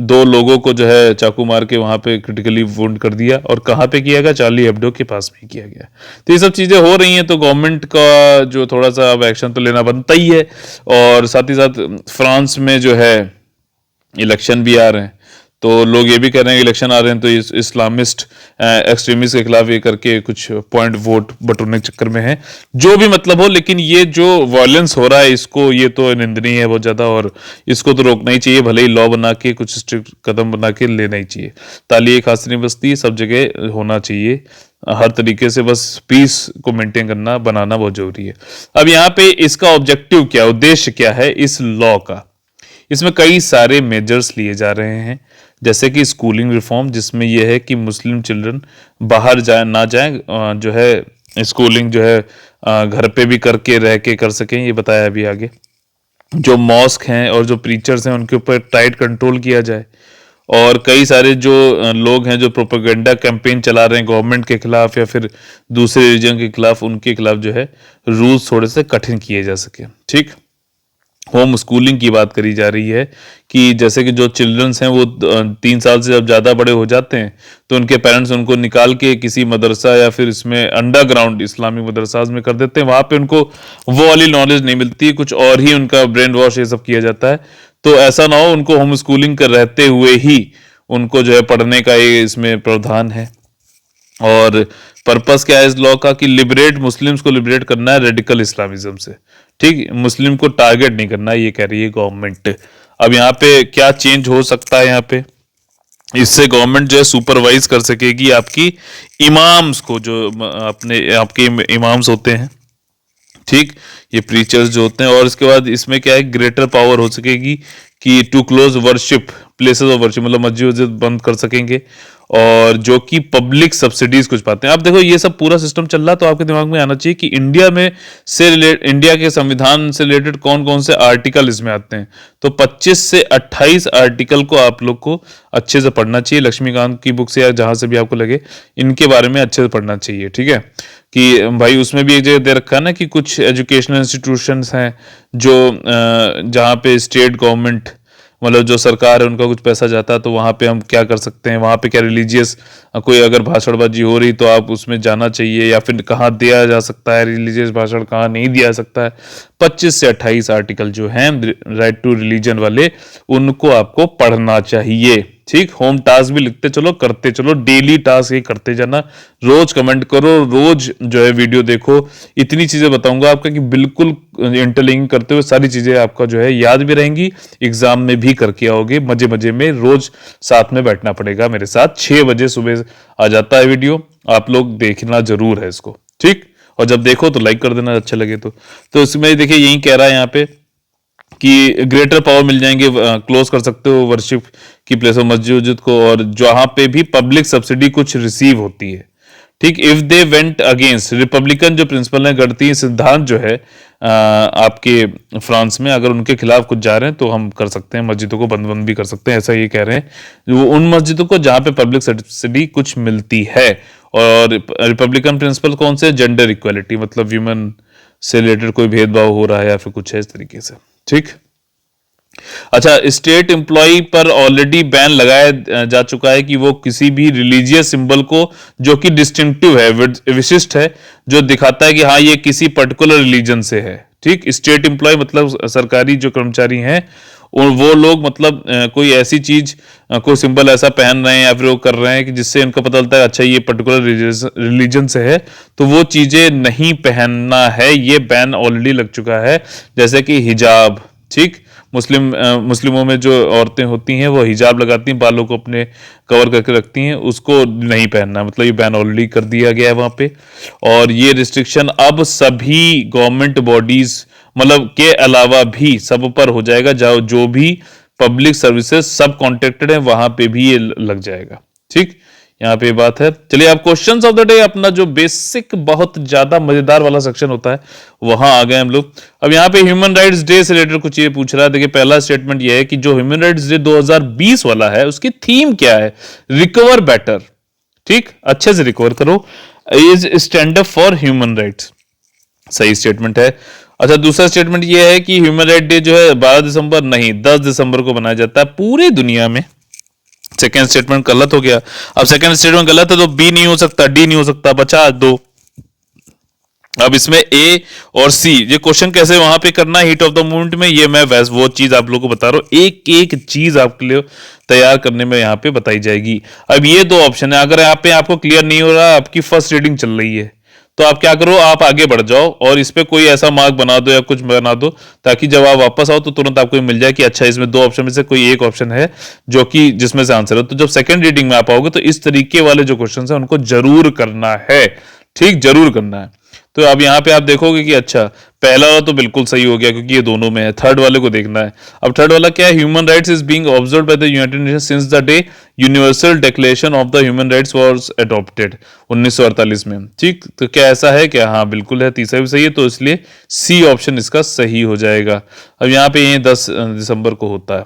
2 लोगों को जो है चाकू मार के वहां पे क्रिटिकली वुंड कर दिया। और कहाँ पे किया गया, चार्ली हेब्डो के पास में किया गया। तो ये सब चीजें हो रही हैं, तो गवर्नमेंट का जो थोड़ा सा अब एक्शन तो लेना बनता ही है। और साथ ही साथ फ्रांस में जो है इलेक्शन भी आ रहे हैं, तो लोग ये भी कह रहे हैं कि इलेक्शन आ रहे हैं तो इस्लामिस्ट एक्सट्रीमिस्ट के खिलाफ ये करके कुछ पॉइंट वोट बटोरने के चक्कर में है, जो भी मतलब हो। लेकिन ये जो वायलेंस हो रहा है, इसको, ये तो निंदनीय है बहुत ज्यादा, और इसको तो रोकना ही चाहिए, भले ही लॉ बना के कुछ स्ट्रिक्ट कदम बना के लेना ही चाहिए। ताली एक हाथ नहीं बसती, सब जगह होना चाहिए हर तरीके से, बस पीस को मेंटेन करना, बनाना बहुत जरूरी है। अब यहाँ पे इसका ऑब्जेक्टिव क्या, उद्देश्य क्या है इस लॉ का, इसमें कई सारे मेजर्स लिए जा रहे हैं, जैसे कि स्कूलिंग रिफॉर्म, जिसमें यह है कि मुस्लिम चिल्ड्रन बाहर जाए ना जाए, जो है स्कूलिंग जो है घर पे भी करके रह के कर सकें, ये बताया अभी आगे। जो मॉस्क हैं और जो प्रीचर्स हैं उनके ऊपर टाइट कंट्रोल किया जाए। और कई सारे जो लोग हैं जो प्रोपेगेंडा कैंपेन चला रहे हैं गवर्नमेंट के खिलाफ या फिर दूसरे रीजन के खिलाफ, उनके खिलाफ जो है रूल्स थोड़े से कठिन किए जा सके। ठीक, होम स्कूलिंग की बात करी जा रही है कि जैसे कि जो चिल्ड्रंस हैं वो 3 साल से जब ज़्यादा बड़े हो जाते हैं तो उनके पेरेंट्स उनको निकाल के किसी मदरसा या फिर इसमें अंडरग्राउंड इस्लामिक मदरसाज में कर देते हैं, वहाँ पे उनको वो वाली नॉलेज नहीं मिलती, कुछ और ही उनका ब्रेन वॉश ये सब किया जाता है। तो ऐसा ना हो, उनको होम स्कूलिंग कर रहते हुए ही उनको जो है पढ़ने का ये इसमें प्रावधान है। और पर्पस क्या है इस लॉ का, कि लिबरेट मुस्लिम्स को लिबरेट करना है रेडिकल इस्लामिज्म से। ठीक, मुस्लिम को टारगेट नहीं करना, ये कह रही है गवर्नमेंट। अब यहाँ पे क्या चेंज हो सकता है, यहाँ पे इससे गवर्नमेंट जो है सुपरवाइज कर सकेगी आपकी इमाम्स को, जो अपने आपके इमाम्स होते हैं, ठीक, ये प्रीचर्स जो होते हैं। और इसके बाद इसमें क्या है, ग्रेटर पावर हो सकेगी कि to close worship places of worship, मतलब मस्जिद बंद कर सकेंगे। और जो कि पब्लिक सब्सिडीज कुछ पाते हैं। अब देखो ये सब पूरा सिस्टम चल रहा है, तो आपके दिमाग में आना चाहिए कि इंडिया के संविधान से रिलेटेड कौन कौन से आर्टिकल इसमें आते हैं। तो 25 से 28 आर्टिकल को आप लोग को अच्छे से पढ़ना चाहिए, लक्ष्मीकांत की बुक से या जहां से भी आपको लगे इनके बारे में अच्छे से पढ़ना चाहिए। ठीक है, कि भाई उसमें भी एक जगह दे रखा है ना कि कुछ एजुकेशनल इंस्टीट्यूशंस हैं जो जहाँ पे स्टेट गवर्नमेंट मतलब जो सरकार है उनका कुछ पैसा जाता है, तो वहाँ पे हम क्या कर सकते हैं, वहाँ पे क्या रिलीजियस कोई अगर भाषणबाजी हो रही तो आप उसमें जाना चाहिए, या फिर कहाँ दिया जा सकता है रिलीजियस भाषण, कहाँ नहीं दिया जा सकता है। 25 से 28 आर्टिकल जो हैं राइट टू रिलीजन वाले, उनको आपको पढ़ना चाहिए। ठीक, होम टास्क भी लिखते चलो, करते चलो, डेली टास्क ये करते जाना, रोज कमेंट करो, रोज जो है वीडियो देखो। इतनी चीजें बताऊंगा आपका कि बिल्कुल इंटरलिंक करते हुए सारी चीजें आपका जो है याद भी रहेंगी, एग्जाम में भी करके आओगे मजे मजे में। रोज साथ में बैठना पड़ेगा मेरे साथ, 6 बजे सुबह आ जाता है वीडियो, आप लोग देखना जरूर है इसको। ठीक, और जब देखो तो लाइक कर देना अच्छा लगे तो इसमें देखिए यही कह रहा है यहाँ पे कि ग्रेटर पावर मिल जाएंगे, क्लोज कर सकते हो वर्शिप की प्लेस ऑफ मस्जिद को, और जहां पे भी पब्लिक सब्सिडी कुछ रिसीव होती है। ठीक, if they went against Republican जो प्रिंसिपल है, गणतंत्र सिद्धांत जो है आपके फ्रांस में, अगर उनके खिलाफ कुछ जा रहे हैं तो हम कर सकते हैं, मस्जिदों को बंद भी कर सकते हैं, ऐसा ये कह रहे हैं। वो उन मस्जिदों को जहां पे पब्लिक सब्सिडी कुछ मिलती है। और रिपब्लिकन प्रिंसिपल कौन से, जेंडर इक्वालिटी, मतलब ह्यूमन से रिलेटेड कोई भेदभाव हो रहा है या फिर कुछ है इस तरीके से। ठीक, अच्छा, स्टेट एम्प्लॉय पर ऑलरेडी बैन लगाया जा चुका है कि वो किसी भी रिलीजियस सिंबल को जो कि डिस्टिंक्टिव है, विशिष्ट है, जो दिखाता है कि हाँ ये किसी पर्टिकुलर रिलीजन से है। ठीक, स्टेट एम्प्लॉय मतलब सरकारी जो कर्मचारी हैं, और वो लोग मतलब कोई ऐसी चीज कोई सिंबल ऐसा पहन रहे हैं या फिर वो कर रहे हैं कि जिससे इनको पता चलता है अच्छा ये पर्टिकुलर रिलीजन से है, तो वो चीजें नहीं पहनना है, ये बैन ऑलरेडी लग चुका है। जैसे कि हिजाब, ठीक, मुस्लिमों में जो औरतें होती हैं वो हिजाब लगाती हैं, बालों को अपने कवर करके रखती हैं, उसको नहीं पहनना, मतलब ये बैन ऑलरेडी कर दिया गया है वहां पे। और ये रिस्ट्रिक्शन अब सभी गवर्नमेंट बॉडीज मतलब के अलावा भी सब पर हो जाएगा, जो भी पब्लिक सर्विसेज सब कॉन्ट्रैक्टेड है वहां पे भी ये लग जाएगा। ठीक, यहाँ पे बात है। चलिए अब क्वेश्चंस ऑफ द डे, अपना जो बेसिक बहुत ज्यादा मजेदार वाला सेक्शन होता है वहां आ गए हम लोग। अब यहाँ पे ह्यूमन राइट्स डे से रिलेटेड कुछ ये पूछ रहा है। देखिए पहला स्टेटमेंट ये है कि जो ह्यूमन राइट्स डे 2020 वाला है उसकी थीम क्या है, रिकवर बेटर। ठीक, अच्छे से रिकवर करो, is stand up for human rights, सही स्टेटमेंट है। अच्छा, दूसरा स्टेटमेंट ये है कि ह्यूमन राइट डे जो है 12 दिसंबर नहीं 10 दिसंबर को मनाया जाता है पूरी दुनिया में। सेकेंड स्टेटमेंट गलत हो गया। अब सेकेंड स्टेटमेंट गलत है तो बी नहीं हो सकता, डी नहीं हो सकता, बचा दो। अब इसमें ए और सी, ये क्वेश्चन कैसे वहां पे करना है हीट ऑफ द मूवमेंट में, ये मैं वैसे वो चीज आप लोगों को बता रहा हूं, एक एक चीज आपके लिए तैयार करने में यहाँ पे बताई जाएगी। अब ये दो ऑप्शन है, अगर यहाँ पे आपको क्लियर नहीं हो रहा, आपकी फर्स्ट रीडिंग चल रही है, तो आप क्या करो, आप आगे बढ़ जाओ और इस पे कोई ऐसा मार्क बना दो या कुछ बना दो, ताकि जब आप वापस आओ तो तुरंत आपको मिल जाए कि अच्छा इसमें दो ऑप्शन में से कोई एक ऑप्शन है जो कि जिसमें से आंसर है। तो जब सेकंड रीडिंग में आप आओगे तो इस तरीके वाले जो क्वेश्चन है उनको जरूर करना है। ठीक, जरूर करना है। तो अब यहाँ पे आप देखोगे कि अच्छा पहला वाला तो बिल्कुल सही हो गया क्योंकि ये दोनों में है, थर्ड वाले को देखना है। अब थर्ड वाला क्या है, human rights is being observed by the United Nations since the day universal declaration of the human rights was adopted 1948 में। ठीक, तो क्या ऐसा है क्या, हाँ बिल्कुल है, तीसरा भी सही है, तो इसलिए सी ऑप्शन इसका सही हो जाएगा। अब यहाँ पे ये 10 दिसंबर को होता है,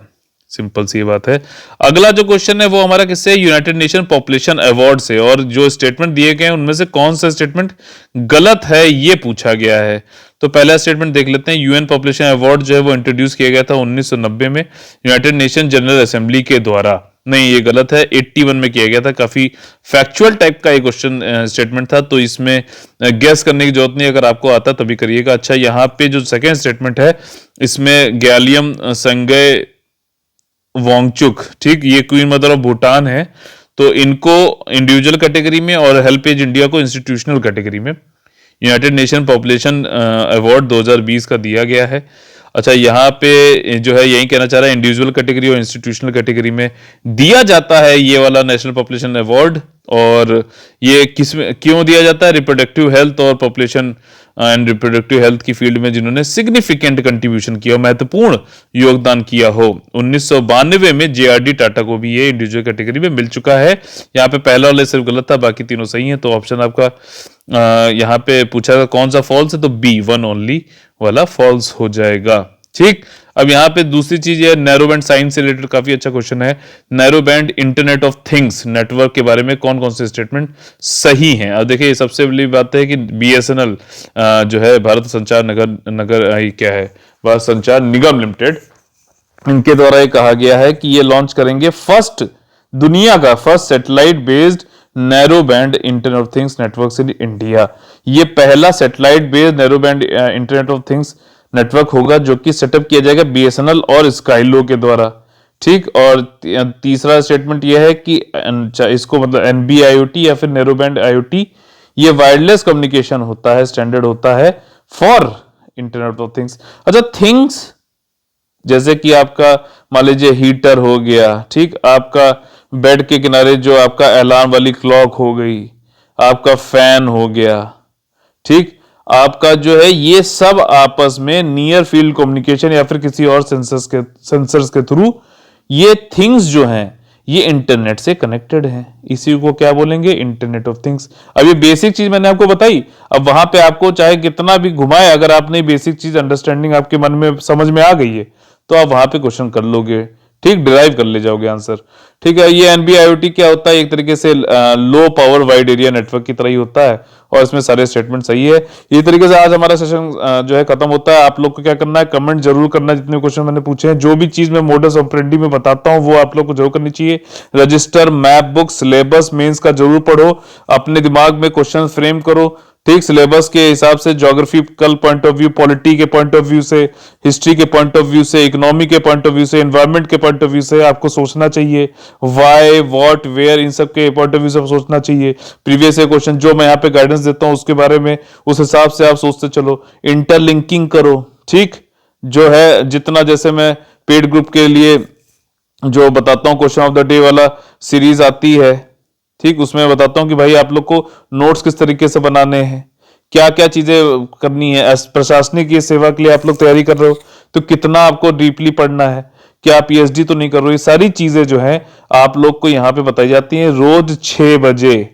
सिंपल सी बात है। अगला जो क्वेश्चन है वो हमारा किससे, यूनाइटेड नेशन पॉपुलेशन अवार्ड से, और जो स्टेटमेंट दिए गए हैं उनमें से कौन सा स्टेटमेंट गलत है ये पूछा गया है। तो पहला स्टेटमेंट देख लेते हैं। यूएन पॉपुलेशन अवार्ड जो है वो इंट्रोड्यूस किया गया था 1990 में यूनाइटेड नेशन जनरल असेंबली के द्वारा। नहीं, ये गलत है, 81 में किया गया था। काफी फैक्चुअल टाइप का ये क्वेश्चन स्टेटमेंट था, तो इसमें गेस करने की जरूरत नहीं, अगर आपको आता तभी करिएगा। अच्छा, यहाँ पे जो सेकेंड स्टेटमेंट है इसमें ग्यालियम संगय वांगचुक, ठीक, ये क्वीन मदर ऑफ भूटान है, तो इनको इंडिविजुअल कैटेगरी में और हेल्पेज इंडिया को इंस्टीट्यूशनल कैटेगरी में यूनाइटेड नेशन पॉपुलेशन अवार्ड 2020 का दिया गया है। अच्छा, यहाँ पे जो है यही कहना चाह रहा है, इंडिविजुअल कैटेगरी और इंस्टीट्यूशनल कैटेगरी में दिया जाता है ये वाला नेशनल पॉपुलेशन अवार्ड। और ये किस में क्यों दिया जाता है, रिप्रोडक्टिव हेल्थ और पॉपुलेशन एंड रिप्रोडक्टिव हेल्थ की फील्ड में जिन्होंने सिग्निफिकेंट कंट्रीब्यूशन किया, महत्वपूर्ण योगदान किया हो। 1992 में जेआरडी टाटा को भी ये इंडिविजुअल कैटेगरी में मिल चुका है। यहाँ पे पहला वाला सिर्फ गलत था, बाकी तीनों सही है। तो ऑप्शन आपका यहाँ पे पूछा था कौन सा फॉल्स है, तो बी वन ओनली वाला फॉल्स हो जाएगा। ठीक, अब यहाँ पे दूसरी चीज है नैरो बैंड साइंस से रिलेटेड काफी अच्छा क्वेश्चन है। Narrow band internet of things network के बारे में कौन कौन से स्टेटमेंट सही हैं। अब देखिए सबसे बड़ी बात है कि बीएसएनएल जो है भारत संचार क्या है, भारत संचार निगम लिमिटेड, इनके द्वारा ये कहा गया है कि ये लॉन्च करेंगे दुनिया का first satellite based narrow band internet of things network in India. ये पहला satellite based narrow band internet of things network होगा जो कि सेटअप किया जाएगा बीएसएनएल और स्काईलो के द्वारा। ठीक, और तीसरा स्टेटमेंट यह है कि इसको मतलब एनबी-आईओटी या फिर नैरो बैंड आईओटी, ये वायरलेस कम्युनिकेशन होता है, स्टैंडर्ड होता है फॉर इंटरनेट ऑफ थिंग्स। अच्छा, थिंग्स जैसे कि आपका मान लीजिए हीटर हो गया, ठीक, आपका बेड के किनारे जो आपका अलार्म वाली क्लॉक हो गई, आपका फैन हो गया, ठीक, आपका जो है ये सब आपस में नियर फील्ड कम्युनिकेशन या फिर किसी और सेंसर्स के थ्रू ये थिंग्स जो हैं ये इंटरनेट से कनेक्टेड हैं। इसी को क्या बोलेंगे, इंटरनेट ऑफ थिंग्स। अब ये बेसिक चीज मैंने आपको बताई, अब वहां पे आपको चाहे कितना भी घुमाए, अगर आपने बेसिक चीज अंडरस्टैंडिंग आपके मन में समझ में आ गई है तो आप वहां पे क्वेश्चन कर लोगे, ठीक, डिराइव कर ले जाओगे आंसर। ठीक है, ये एनबी-आईओटी क्या होता है, एक तरीके से low power wide area network की तरह ही होता है और इसमें सारे स्टेटमेंट सही है। इस तरीके से आज हमारा सेशन जो है खत्म होता है। आप लोग को क्या करना है, कमेंट जरूर करना है जितने क्वेश्चन मैंने पूछे हैं। जो भी चीज मैं मोडस ऑपरेंडी में बताता हूं वो आप लोग को जरूर करनी चाहिए। Register, map book, syllabus, mains का जरूर पढ़ो, अपने दिमाग में क्वेश्चन फ्रेम करो, ठीक, सिलेबस के हिसाब से, geographical point of view, polity के पॉइंट ऑफ व्यू से, हिस्ट्री के पॉइंट ऑफ व्यू से, इकोनॉमी के पॉइंट ऑफ व्यू से, एनवायरमेंट के पॉइंट ऑफ व्यू से आपको सोचना चाहिए। व्हाई, व्हाट, वेयर, इन सब के पॉइंट ऑफ व्यू से सोचना चाहिए। प्रीवियस ईयर क्वेश्चन जो मैं यहाँ पे गाइडेंस देता हूँ उसके बारे में, उस हिसाब से आप सोचते चलो। इंटरलिंकिंग करो, ठीक, जो है जितना, जैसे मैं पेड ग्रुप के लिए जो बताता हूँ क्वेश्चन ऑफ द डे वाला सीरीज आती है, ठीक, उसमें बताता हूं कि भाई आप लोग को नोट्स किस तरीके से बनाने हैं, क्या क्या चीजें करनी है। प्रशासनिक ये सेवा के लिए आप लोग तैयारी कर रहे हो तो कितना आपको डीपली पढ़ना है, क्या पीएचडी तो नहीं कर रहे हो, ये सारी चीजें जो है आप लोग को यहाँ पे बताई जाती हैं। रोज 6 बजे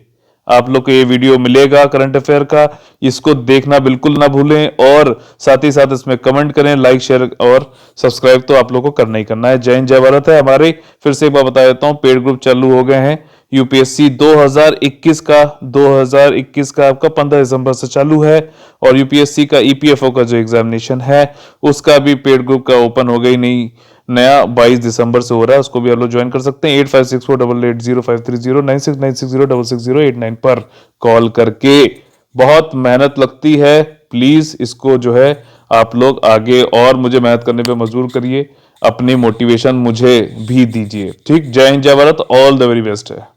आप लोग को ये वीडियो मिलेगा करंट अफेयर का, इसको देखना बिल्कुल ना भूलें और साथ ही साथ इसमें कमेंट करें, लाइक, शेयर और सब्सक्राइब तो आप लोग को करना ही करना है। जय हिंद, जय भारत है हमारे। फिर से एक बार बता देता हूं, पेड ग्रुप चालू हो गए हैं। यूपीएससी 2021 का आपका 15 दिसंबर से चालू है और यूपीएससी का ईपीएफओ का जो एग्जामिनेशन है उसका भी पेड ग्रुप का ओपन हो गई, नहीं नया 22 दिसंबर से हो रहा है, उसको भी आप लोग ज्वाइन कर सकते हैं। 8564880530 9696066089 पर कॉल करके। बहुत मेहनत लगती है, प्लीज इसको जो है आप लोग आगे और मुझे मेहनत करने पे मजबूर करिए, अपनी मोटिवेशन मुझे भी दीजिए। ठीक, जय हिंद, जय Bharat, all the very best है।